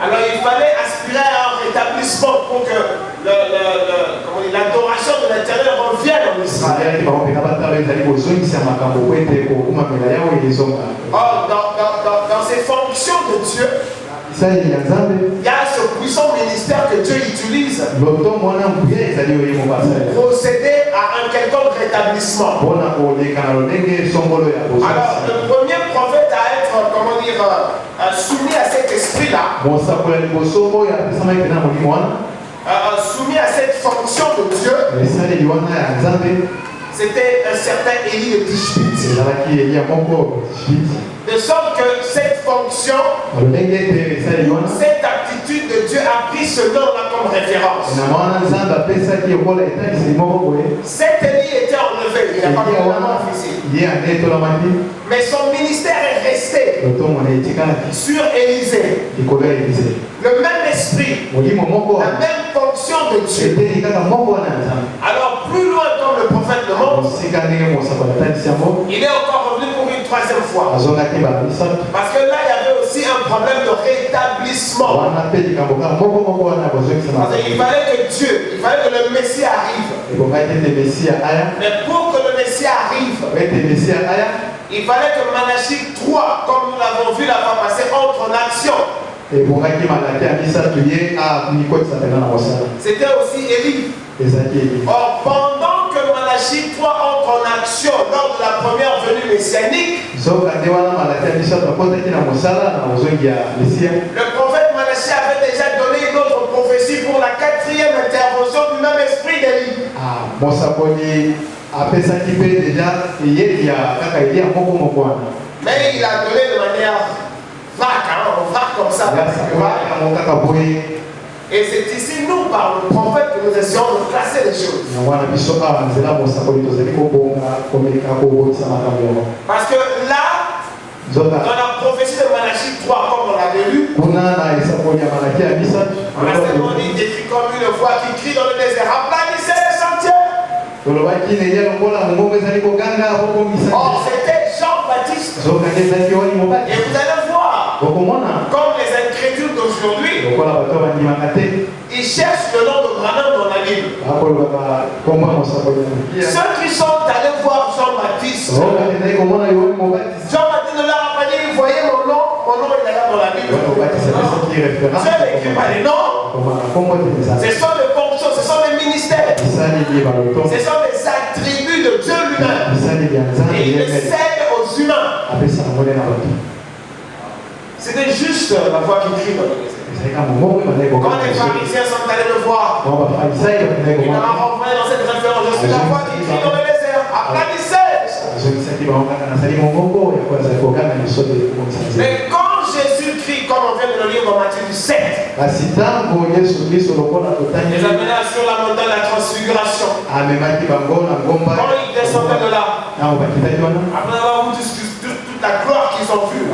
Alors il fallait aspirer à un rétablissement pour que l'adoration de l'Éternel revienne en Israël. Or, dans ces fonctions de Dieu, il y a ce puissant ministère que Dieu utilise pour procéder à un quelconque rétablissement. Alors, le premier prophète à être, soumis à cet esprit-là, soumis à cette fonction de Dieu, c'était un certain Élie de Tishbite. De sorte que cette fonction, cette attitude de Dieu a pris ce nom-là comme référence. Cet Élie était enlevé, il n'a pas de nom physique. Mais son ministère est resté. resté sur Élisée. Le même esprit, la même fonction de Dieu. Alors plus loin comme le prophète le montre, il est encore revenu pour une troisième fois. Parce que là il y avait aussi un problème de rétablissement. Parce qu'il fallait que Dieu, il fallait que le Messie arrive. Mais pour que le Messie arrive, il fallait que Malachie 3, comme nous l'avons vu la fois passée, entre en action. C'était aussi Élie. Or, pendant que Malachie 3 entre en action lors de la première venue messianique, le prophète Malachie avait déjà donné une autre prophétie pour la 4e intervention du même esprit d'Élie. Mais il a donné de manière vague, comme ça. Et c'est ici, nous, par le prophète, que nous essayons de classer les choses. Parce que là, dans la prophétie de Malachie 3, comme on l'avait lu, on a seulement dit écrit comme une voix qui crie dans le désert, aplanissez les sentiers. Or, c'était Jean-Baptiste. Et vous allez voir, comme les incrédules d'aujourd'hui, ils cherchent le nom de Branham dans la Bible. Ceux qui sont allés voir Jean-Baptiste, Jean-Baptiste ne leur a pas dit, vous voyez mon nom il est là dans la Bible. Dieu n'écrit pas les noms. Ce sont des fonctions, ce sont des ministères. Ce sont des attributs de Dieu lui-même. Et il les cède aux humains. C'était juste la voix qui crie dans le désert. Quand les pharisiens sont allés le voir, il leur a renvoyé dans cette référence, je suis la voix qui crie dans le désert, aplanissez. Mais quand Jésus crie, comme on vient de le lire dans Matthieu 17, les amena sur la montagne de la transfiguration. Quand il descendait de là, après avoir vu toute la gloire qu'ils ont vue,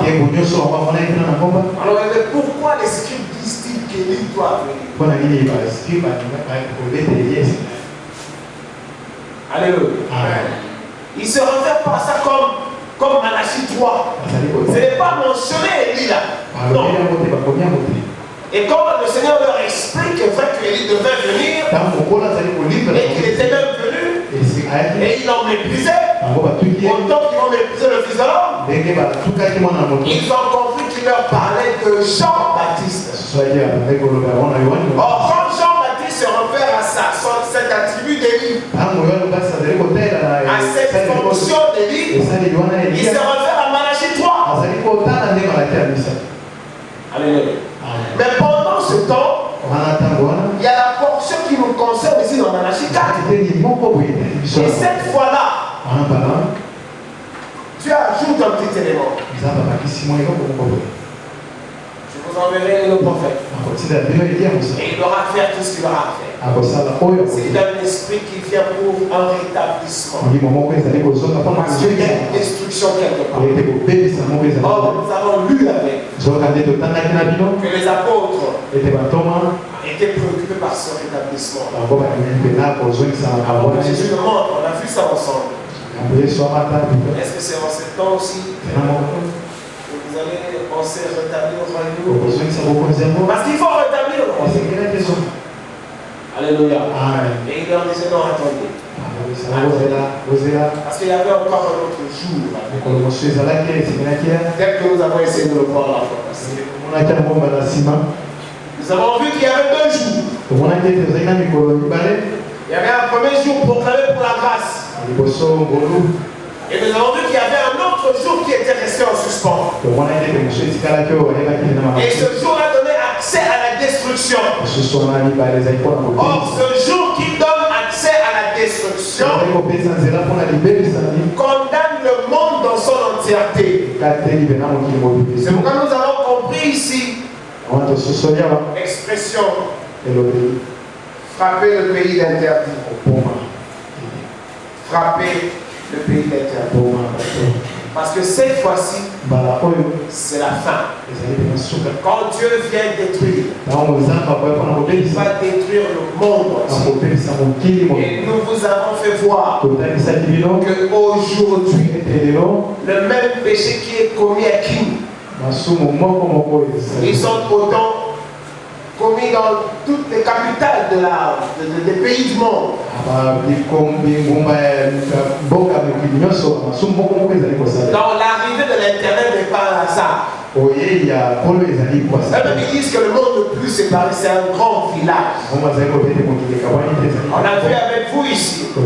alors pourquoi les scribes disent-ils qu'Élie doit venir? Alléluia. Ils se réfèrent pas à ça comme Malachie 3. Ce n'est pas mentionné Élie là. Non. Et quand le Seigneur leur explique que Élie devait venir, et qu'il était même venu, et ils l'ont méprisé, autant qu'ils ont méprisé le Fils de l'homme, ils ont compris qu'il leur parlait de Jean-Baptiste. Or, quand Jean-Baptiste se réfère à ça, cet attribut d'Élie, à cette fonction d'Élie, il se réfère à Malachie 3. Alléluia. Mais pendant ce temps, il y a la portion qui nous concerne ici dans Malachie 4. Et cette fois-là, Dieu ajoute un petit élément. Je vous enverrai le prophète. Et il aura à faire tout ce qu'il aura à faire. C'est un esprit qui vient pour un rétablissement. Parce qu'il y a une destruction quelque part. Or, nous avons lu avec que les apôtres étaient préoccupés par ce rétablissement. Alors, Jésus le montre, on a vu ça ensemble. Est-ce que c'est en ce temps aussi que vous allez penser rétablir le royaume? Parce qu'il faut rétablir le royaume. Alléluia. Et il leur disait non, attendez. Parce qu'il y avait encore un autre jour. Tel que nous avons essayé de le voir la fois passée. Nous avons vu qu'il y avait 2 jours. Il y avait un premier jour proclamé pour la grâce. Et nous avons vu qu'il y avait un autre jour qui était resté en suspens. Et ce jour a donné accès à la destruction. Or, ce jour qui donne accès à la destruction condamne le monde dans son entièreté. C'est pourquoi nous avons compris ici l'expression frapper le pays d'interdit. Frapper le pays d'interdit. Parce Parce que cette fois-ci, c'est la fin. Quand Dieu vient détruire, il va détruire le monde entier. Et nous vous avons fait voir qu'aujourd'hui, le même péché qui est commis à Kin, ils sont autant commis dans toutes les capitales des pays du monde. Donc l'arrivée de l'Internet n'est pas un hasard. Même ils disent que le monde le plus séparé, c'est un grand village. On a vu avec vous ici qu'un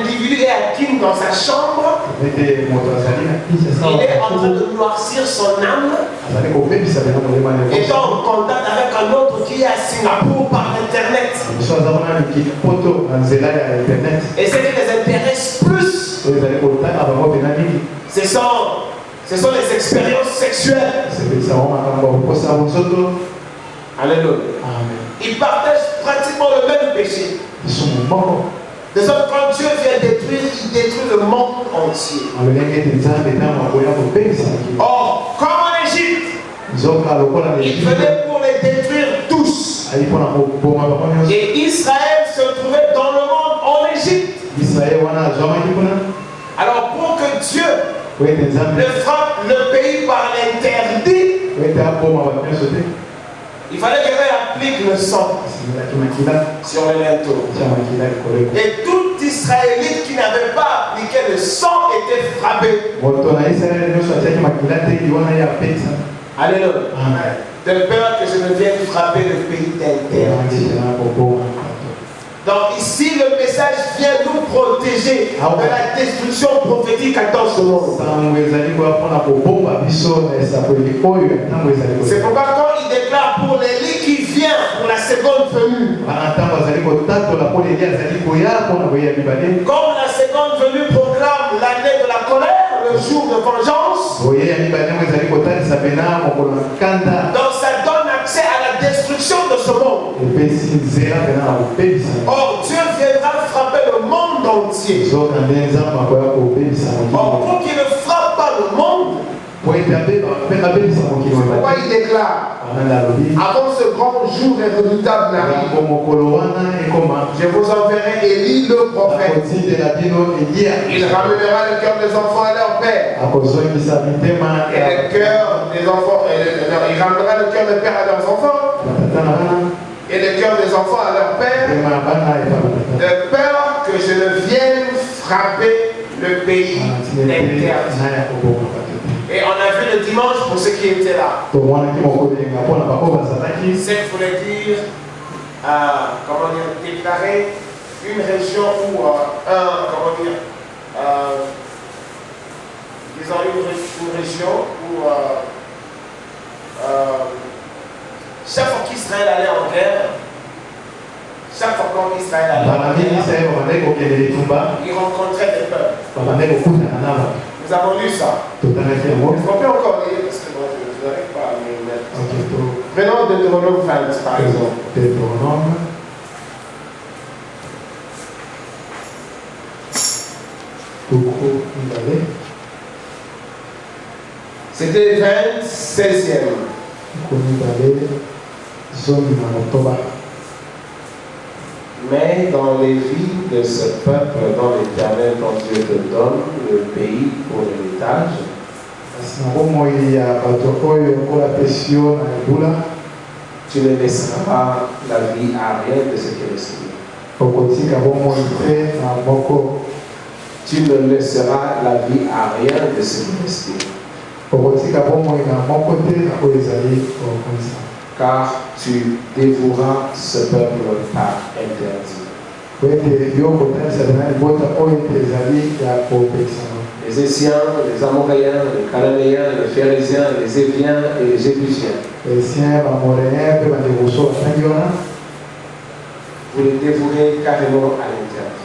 individu est à Kin dans sa chambre. Il est en train de noircir son âme, étant en contact avec un autre qui est à Singapour par Internet. Et ce qui les intéresse plus, ce sont les expériences sexuelles. Alléluia. Ils partagent pratiquement le même péché. De sorte que quand Dieu vient détruire, il détruit le monde entier. Or, comme en Égypte, il venait pour les détruire tous. Et Israël se trouvait dans le monde en Égypte. Alors pour que Dieu ne frappe le pays par l'interdit, il fallait qu'il applique le sang sur le linteau. Et tout Israélite qui n'avait pas appliqué le sang était frappé. Alléluia. De peur que je ne vienne frapper le pays d'interdit. Donc ici, le message vient nous protéger de la destruction prophétique dans ce monde. C'est pourquoi quand il déclare pour l'Élie qui vient pour la seconde venue, comme la seconde venue proclame l'année de la colère, le jour de vengeance, donc ça donne accès à la destruction de ce monde. Or, Dieu viendra frapper le monde entier. Or, pour qu'il ne frappe pas le monde, pourquoi il déclare avant ce grand jour et redoutable n'arrive, je vous enverrai Élie le prophète. Il ramènera le cœur des enfants à leur père. Et le cœur des enfants, il ramènera le cœur des pères à leurs enfants. Et le cœur des enfants à leur père. De peur que je ne vienne frapper le pays interdit. Et on a vu le dimanche pour ceux qui étaient là. C'est, voulait dire, comment dire, déclarer une région où, disons une région où chaque fois qu'Israël allait en guerre, chaque fois qu'Israël allait en guerre, il rencontrait des peuples. Nous avons lu ça. Est-ce qu'on peut encore lire parce que moi, je n'arrive pas à me mettre. Venons de Deutéronome 20 par exemple. Deutéronome. C'était 26e. Mais dans les vies de ce peuple dont l'Éternel, ton Dieu, te donne le pays pour l'héritage, tu ne laisseras la vie à rien de ce qui est resté. Tu ne laisseras la vie à rien de ce qui est resté. Car tu dévoueras ce peuple par interdit. Les Essiens, les Amoréens, les Cananéens, les Phérésiens, les Éviens et les Jébusiens. Vous les dévouez carrément à l'interdit.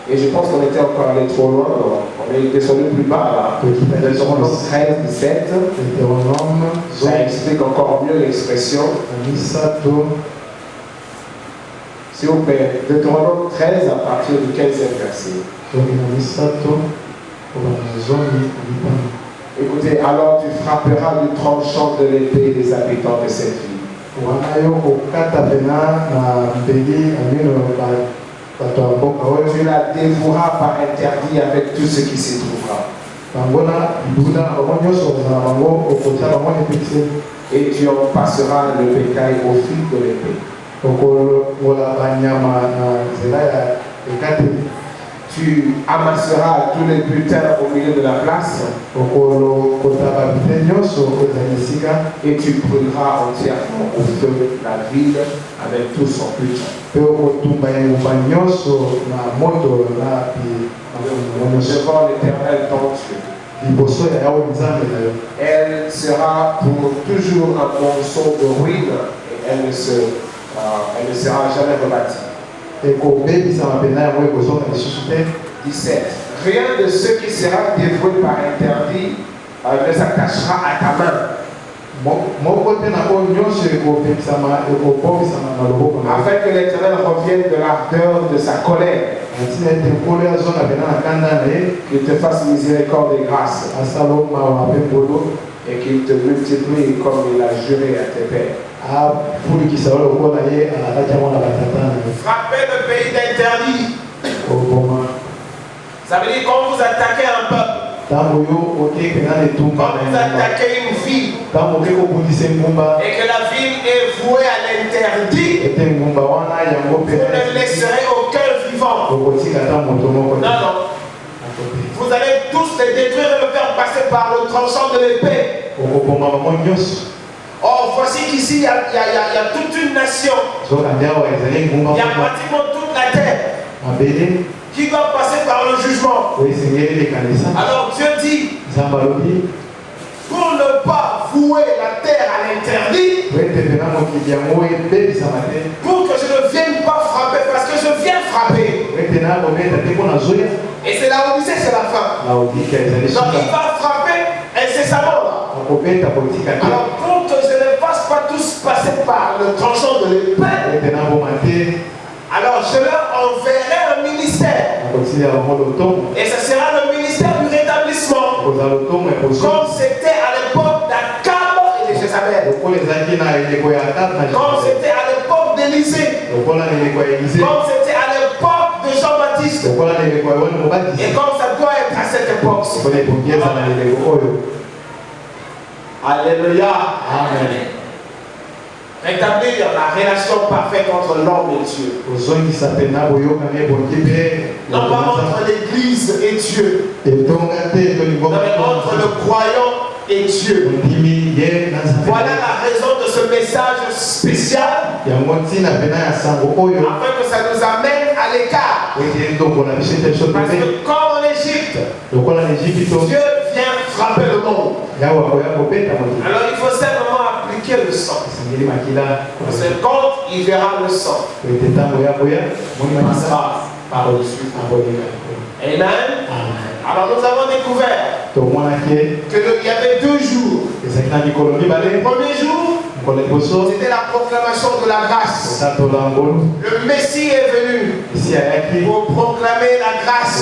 Et je pense qu'on était encore allé trop loin, on est descendu plus bas là. Deutéronome 13, 17. Ça explique encore mieux l'expression. S'il vous plaît, Deutéronome 13 à partir du 15e verset. Écoutez, alors tu frapperas du tranchant de l'épée les habitants de cette ville. Tu la dévoueras par interdit avec tout ce qui s'y trouvera. Et tu en passeras le bétail au fil de l'épée. Tu amasseras tous les butins au milieu de la place. Et tu brûleras entièrement au feu la ville avec tout son butin. Devant l'Éternel ton Dieu. Elle sera pour toujours un monceau de ruines et elle ne sera jamais rebâtie. 17. Rien de ce qui sera dévoué par interdit ne s'attachera à ta main. Afin que l'Éternel revienne de l'ardeur de sa colère. Qu'il te fasse miséricorde et grâce. Et qu'il te multiplie comme il a juré à tes pères. Frappez le pays d'interdit. Ça veut dire quand vous attaquez un peuple, quand vous attaquez une ville, et que la ville est vouée à l'interdit, vous ne laisserez aucun vivant. Non. Vous allez tous les détruire et le faire passer par le tranchant de l'épée. Or, voici qu'ici, il y a toute une nation. Il y a pratiquement toute la terre qui doit passer par le jugement. Alors Dieu dit, pour ne pas vouer la terre à l'interdit, pour que je ne vienne pas frapper, parce que je viens frapper. Et c'est la Odyssée, c'est la fin. Donc il va frapper incessamment. Alors pour que je ne fasse pas tous passer par le tranchant de l'épée, alors je leur enverrai un ministère. Et ce sera le ministère du rétablissement. Comme c'était à l'époque d'Akab et de Jézabel. Comme c'était à l'époque d'Élisée. Comme c'était à l'époque de Jean-Baptiste. Et comme ça doit être à cette époque. Alléluia. Amen. Rétablir la relation parfaite entre l'homme et Dieu. Non pas entre l'Église et Dieu. Mais entre le croyant et Dieu. Voilà la raison de ce message spécial. Afin que ça nous amène à l'écart. Parce que comme en Égypte, Dieu vient frapper le monde. Alors il faut simplement appliquer le sang. Parce que quand il verra le sang, il passera par-dessus. Amen. Alors nous avons découvert qu'il y avait 2 jours. Le premier jour, c'était la proclamation de la grâce. Le Messie est venu pour proclamer la grâce.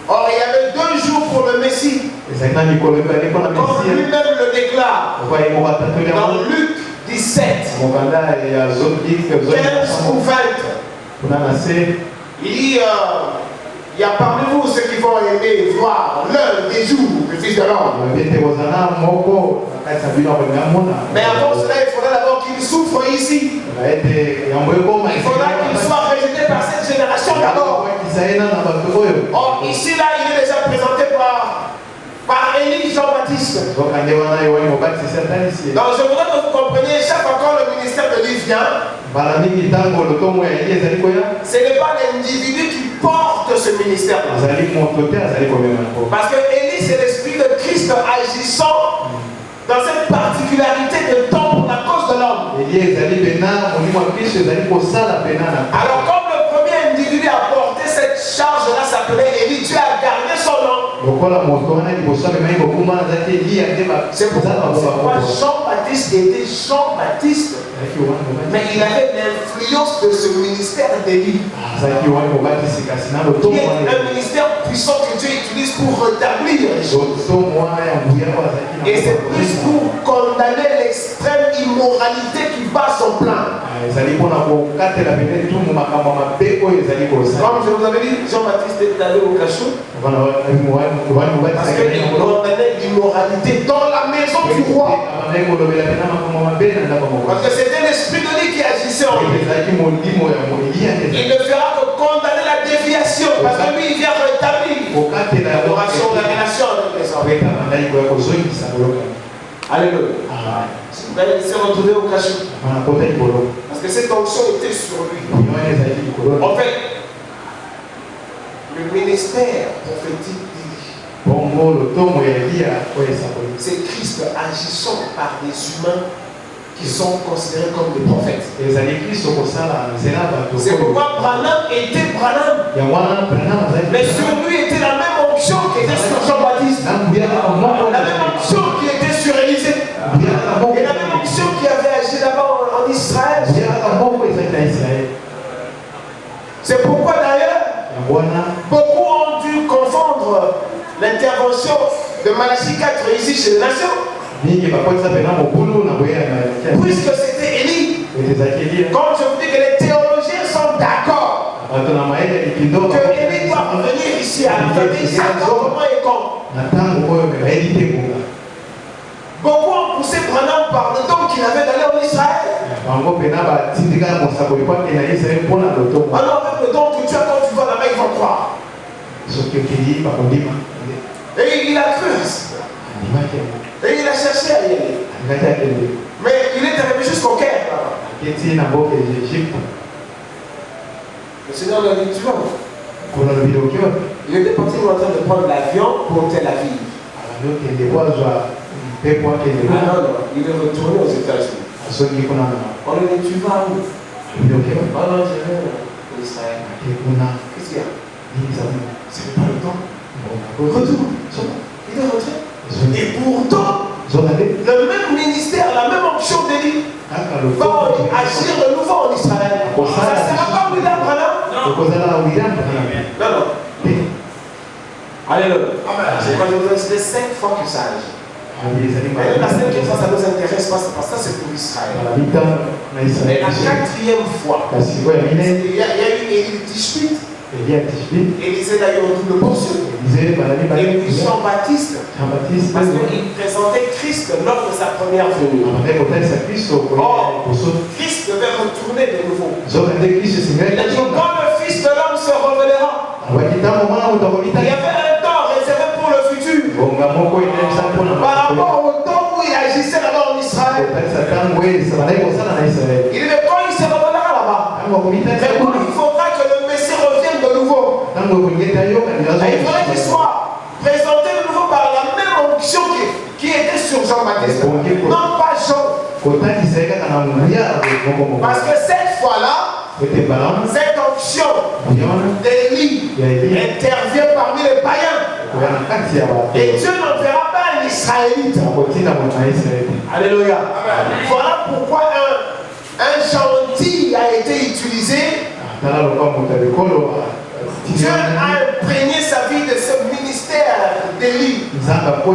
Or, il y avait 2 jours pour le Messie. Comme lui-même le déclare dans Luc 17, 15 ou 20. Il y a parmi vous ceux qui vont aimer voir l'heure des jours du Fils de l'homme. Mais avant cela, il faudra d'abord qu'il souffre ici. Il faudra qu'il soit rejeté par cette génération d'abord. Or, ici, là, il est déjà présenté par Élie Jean-Baptiste. Donc, je voudrais que vous compreniez, chaque fois quand le ministère de Dieu vient, ce n'est pas l'individu qui porte ce ministère-là. Parce que Élie, c'est l'esprit de Christ agissant dans cette particularité de temps pour la cause de l'homme. Alors, comme le premier individu a porté cette charge-là, s'appelait Élie, Dieu a gardé son nom. C'est pourquoi Jean-Baptiste était Jean-Baptiste Mais il avait l'influence de ce ministère d'Élie. Qui est un ministère puissant que Dieu utilise pour rétablir les choses. Et c'est plus pour condamner l'extrême immoralité qui bat son plan. Comme je vous avais dit, Jean-Baptiste est allé au cachot. Parce qu'il condamnait l'immoralité dans la maison du roi. Parce que c'était l'esprit de lui qui agissait en lui. Il ne fera que condamner la déviation. Parce que lui, il vient rétablir l'adoration, la relation avec les hommes. Alléluia. Il s'est retrouvé au cachot. Parce que cette onction était sur lui. En fait, le ministère prophétique c'est Christ agissant par des humains qui sont considérés comme des prophètes. C'est pourquoi Branham était Branham. Mais sur lui était la même onction qui était sur Jean-Baptiste. La même onction qui était sur Élisée. Et la même onction qui avait agi là-bas en Israël. C'est pourquoi d'ailleurs, beaucoup ont dû confondre l'intervention de Malachie 4 ici chez les nations. Puisque c'était Élie. Comme je vous dis que les théologiens sont d'accord que Élie doit revenir ici à la famille sans comment et quand. Beaucoup ont poussé Branham par le don qu'il avait d'aller en Israël. Alors avec le don que tu as quand tu vas là-bas, ils vont croire. Et il a cru. Et il a cherché à y aller. Mais il est arrivé jusqu'au Caire. Le Seigneur lui a dit, tu vas où? Il était parti en train de prendre l'avion pour Tel Aviv. Non, il est retourné aux États-Unis. On lui a dit, tu vas où? Oh non, je vais en Israël. Qu'est-ce qu'il y a? C'est pas le temps. Retourne. Il est rentré. Et pourtant, le même ministère, la même onction d'Élie va agir de nouveau en Israël. Ça ne sera pas William Branham? Non. Non. Alléluia. C'est quand je vous ai dit 5 fois que ça agit. La 5e fois, ça nous intéresse pas, parce que ça c'est pour Israël. Mais la 4e fois, il y a eu Élie Tishbite. Élisée a eu un double portion. Et puis Jean-Baptiste, parce qu'il présentait Christ lors de sa première venue. Or, Christ devait retourner de nouveau. Il a dit, quand le Fils de l'homme se révélera, il y avait un temps réservé pour le futur. Par rapport au temps où il agissait là-bas en Israël. Il dit, mais quand il se révélera là-bas, il faudra que le Messie revienne de nouveau. Il faudrait qu'il soit présenté de nouveau par la même onction qui était sur Jean-Baptiste. Non pas Jean. Parce que cette fois-là, cette onction d'Élie intervient parmi les païens. Et Dieu n'enverra pas un Israélite. Alléluia. Voilà pourquoi un gentil a été utilisé. Dieu a imprégné sa vie de ce ministère d'Élie. Des fois,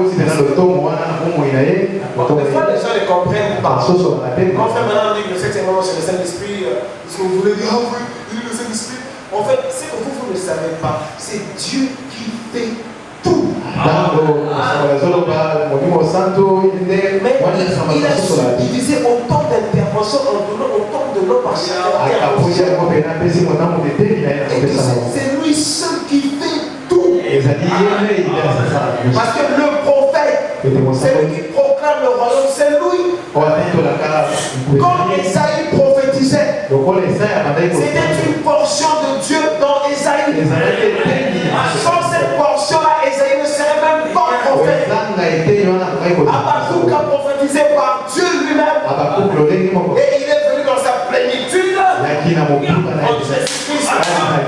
les gens ne comprennent pas. Quand frère maintenant dit que le 7e moment c'est le Saint-Esprit, si vous voulez dire, ah oui, il est le Saint-Esprit. En fait, c'est que vous ne savez pas. C'est Dieu qui fait tout. Mais il a subdivisé autant d'interventions en donnant autant de noms par chaque intervention. C'est lui seul qui fait tout. Parce que le prophète, c'est lui qui proclame le royaume, c'est lui. Quand Esaïe prophétisait, c'était une portion de Dieu dans Esaïe. Sans cette portion-là, Esaïe ne serait même pas prophète. Habakkuk a prophétisé par Dieu lui-même. Et il est venu dans sa plénitude. En Jésus-Christ.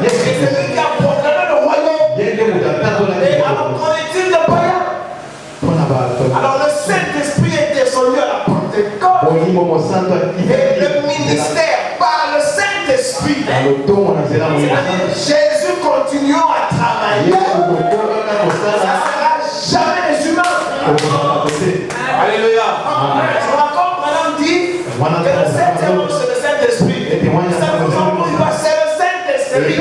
Et c'est lui qui a proclamé le royaume. Et alors, qu'en est-il de païens? Alors le Saint-Esprit est descendu à la Pentecôte. Et le Jésus continuant à travailler, ça ne sera jamais les humains. Alléluia. Tu racontes, madame dit que le septième jour c'est le Saint-Esprit. C'est le Saint-Esprit.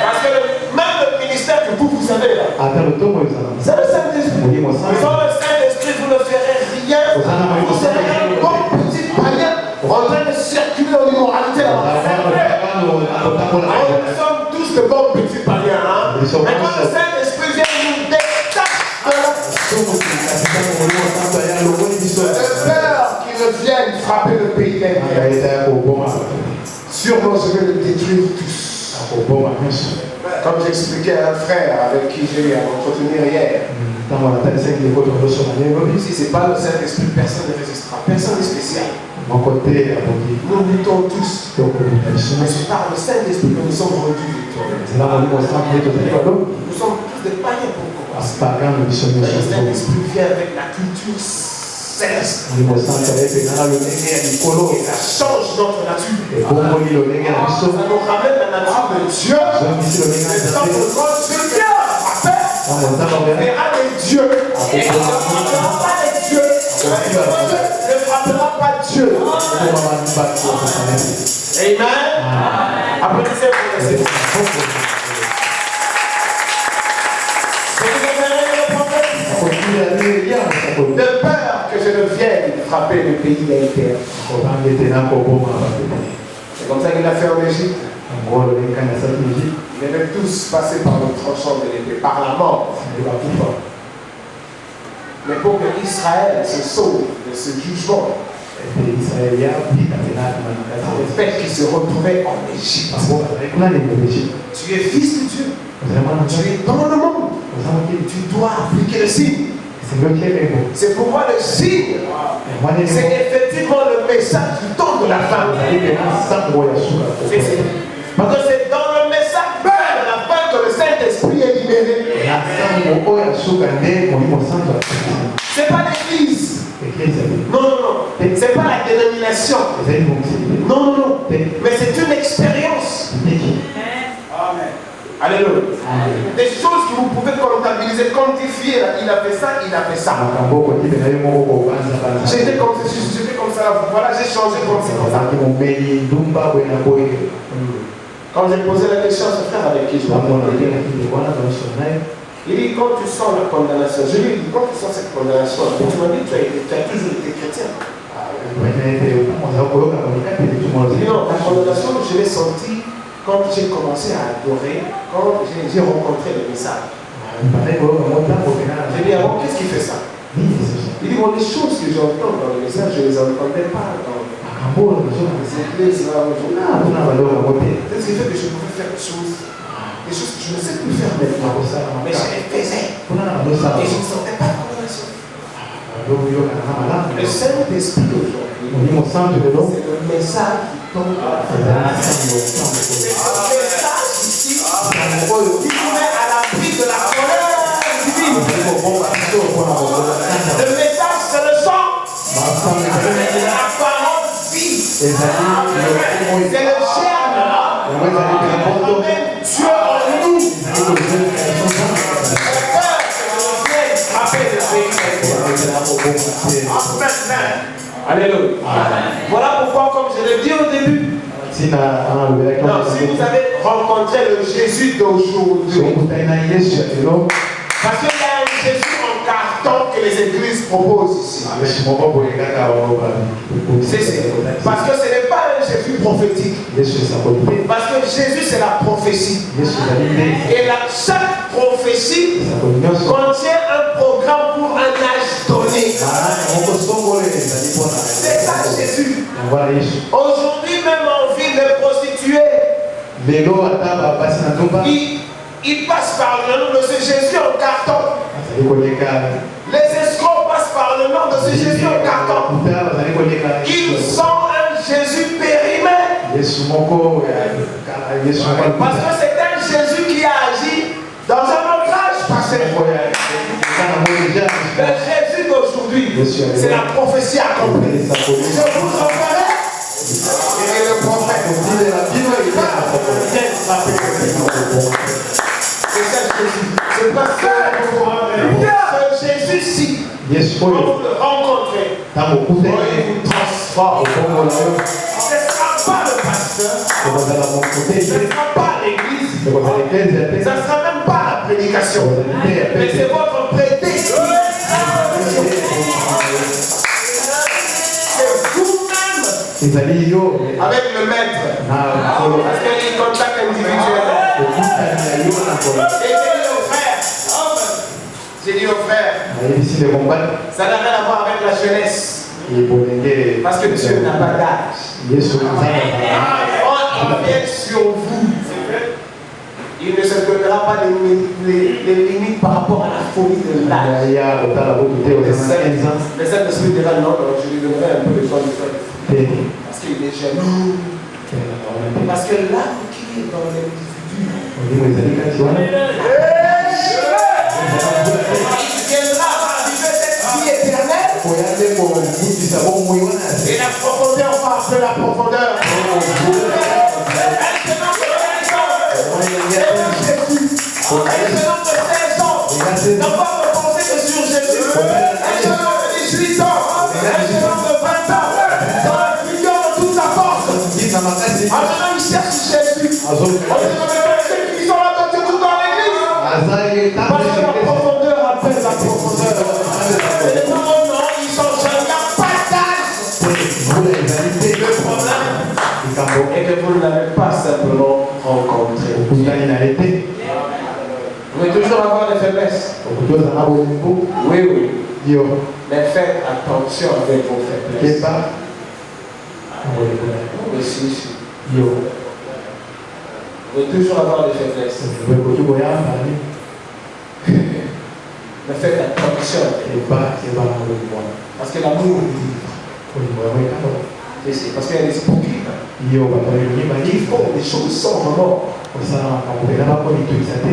Parce que même le ministère que vous avez là, c'est le Saint-Esprit. Sans le Saint-Esprit, vous ne ferez rien. Vous serez un bon petit païen en train de circuler dans l'immoralité. Nous sommes tous de bons petits païens. Hein? Mais quand le Saint-Esprit vient nous détacher de peur qu'il ne vienne frapper le pays d'Intérieur. Sûrement, je vais le détruire tous. Comme j'expliquais à un frère avec qui j'ai eu à m'entretenir hier. Si ce n'est pas le Saint-Esprit, personne ne résistera. Personne n'est spécial. Nous luttons tous. Mais c'est par le Saint-Esprit que nous sommes rendus victorieux. Nous sommes tous des païens pour commencer. Le Saint-Esprit vient avec la culture céleste. Et ça change notre nature. Ça nous ramène la nature de Dieu. C'est ça que Dieu verra les dieux. Il ne frappera pas les dieux. Il ne frappera pas Dieu. Amen. Applaudissez pour les de peur que je ne vienne frapper le pays d'Inter. C'est comme ça qu'il a fait en Égypte. Ils devaient tous passer par le tranchant de l'épée, par la mort. Mais pour que Israël se sauve de ce jugement, le fait qu'il se retrouvait en Égypte. Tu es fils de Dieu. Tu es dans le monde. Tu dois appliquer le signe. C'est pourquoi le signe, c'est effectivement le message du temps de la fin. Parce que c'est dans le message de la fin que le Saint-Esprit est libéré. C'est pas l'église. Non. C'est pas la dénomination. Non. Mais c'est une expérience. Amen. Alléluia. Des choses que vous pouvez comptabiliser, quantifier. Il a fait ça, il a fait ça. J'étais comme ça. Voilà, j'ai changé comme ça. Quand j'ai posé la question à ce frère avec qui je m'entendais, il dit quand tu sens la condamnation, je lui ai dit quand tu sens cette condamnation, tu m'as dit tu as toujours été chrétien. Il dit non, la condamnation, je l'ai sentie quand j'ai commencé à adorer, quand j'ai rencontré le message. J'ai dit alors qu'est-ce qui fait ça? Il dit bon, les choses que j'entends dans le message, je ne les entendais pas dans les églises. Qu'est-ce qui fait que je pouvais faire des choses que je ne sais plus faire maintenant, mais je les faisais et je ne sentais pas la condamnation. Le Saint-Esprit aujourd'hui, c'est le message qui tombe à la fin. C'est le message ici qui vous met à l'abri de la colère divine. Le message, c'est le sang. C'est la parole vie. C'est le germe là. Dieu en nous. Alléluia. Voilà pourquoi, comme je l'ai dit au début, si vous avez rencontré le Jésus d'aujourd'hui, parce qu'il y a un Jésus en carton que les églises proposent ici. Parce que ce n'est pas un Jésus prophétique. Parce que Jésus, c'est la prophétie. Et chaque prophétie contient un programme pour un âge donné. C'est ça Jésus. Aujourd'hui, même en ville, les prostituées, ils passent par le nom de ce Jésus en carton. Les escrocs passent par le nom de ce Jésus en carton. Ils sont un Jésus périmé. Parce que c'est un Jésus qui a agi dans un autre âge passé. Le Jésus d'aujourd'hui, c'est la prophétie accomplie. Je vous enverrai. Et le prophète. frapper quelqu'un. C'est ça Jésus. C'est pas seul Jésus si. Quand vous le rencontrez, il vous transforme. Ce ne sera pas le pasteur. Ce ne sera pas l'église. Ce ne sera même pas la prédication. Mais c'est votre prédestinée. C'est vous-même. Avec le maître. Parce qu'il y a des contacts individuels. J'ai dit aux frères, ça n'a rien à voir avec la jeunesse. Parce que Dieu n'a pas d'âge. Quand il vient sur vous, il ne se donnera pas les limites par rapport à la folie de l'âge. Mais ça ne se dira non, je lui donnerai un peu de temps de temps. Parce qu'il est jeune. Parce que l'âme qui est dans l'individu, il viendra arriver cette vie éternelle. Et la profondeur va appeler la profondeur. N'a pas repenser que sur Jésus. Un jeune homme de 18 ans, un jeune homme de 20 ans, dans la fusion de toute sa force. Un jeune homme il cherche Jésus. On dit ceux qui sont là tout dans l'église. Parce que la profondeur appelle la profondeur. Et les parents non, ils sont jeunes, il n'y a pas d'âge. Le problème est que vous ne l'avez pas simplement rencontré. Vous pouvez toujours avoir des faiblesses. Oui. Mais faites attention avec vos faiblesses. Oui, si. Vous pouvez toujours avoir des faiblesses. Mais faites attention. Parce que l'amour c'est parce qu'il y a des hypocrites qui font des choses sans remords.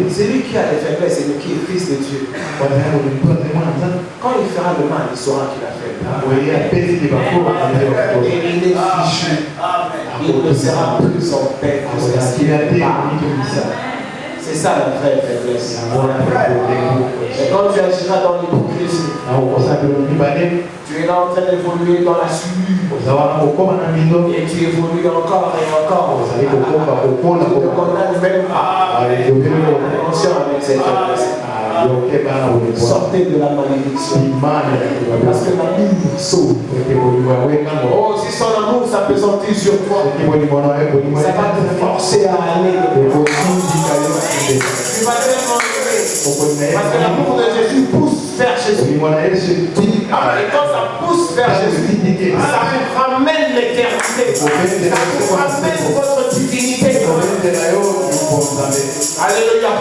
C'est lui qui a des faiblesses et qui est fils de Dieu. Quand il fera le mal, il saura qu'il a fait. Et il est fichu. Il ne sera plus en paix que ce qu'il a fait. C'est ça la vraie faiblesse. Et quand tu agiras dans l'hypocrisie, tu es là en train d'évoluer dans la suite. Et tu évolues encore et encore. Tu ne te condamnes même pas. Attention avec cette faiblesse. Sortez de la malédiction. Parce que l'amour sauve. Oh, si son amour s'appesantit sur toi, ça va te forcer à aller. Tu vas tellement aimer. Parce que l'amour de Jésus pousse vers Jésus. Et quand ça pousse vers Jésus, ça vous ramène l'éternité. Ça vous ramène votre divinité. Alléluia.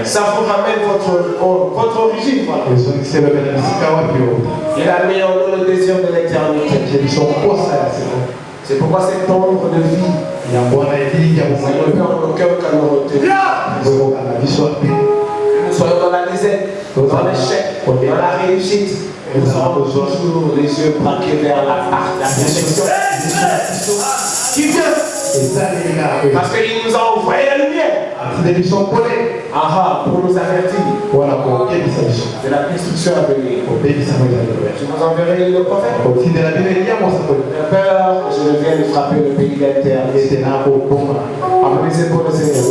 Ça vous ramène votre origine. Voilà. Il a mis en nous le désir de l'éternité. C'est pourquoi cette ombre de vie, ça ne peut en aucun cas nous retenir. Que nous soyons dans la misère, dans l'échec, dans la réussite. Nous aurons toujours les yeux braqués vers la perfection qui vient. Parce qu'il nous a envoyé la lumière. Pour nous avertir de la destruction à venir. Je vous enverrai le prophète. J'ai peur que je vienne frapper le pays d'Inter. Applaudissez pour le Seigneur.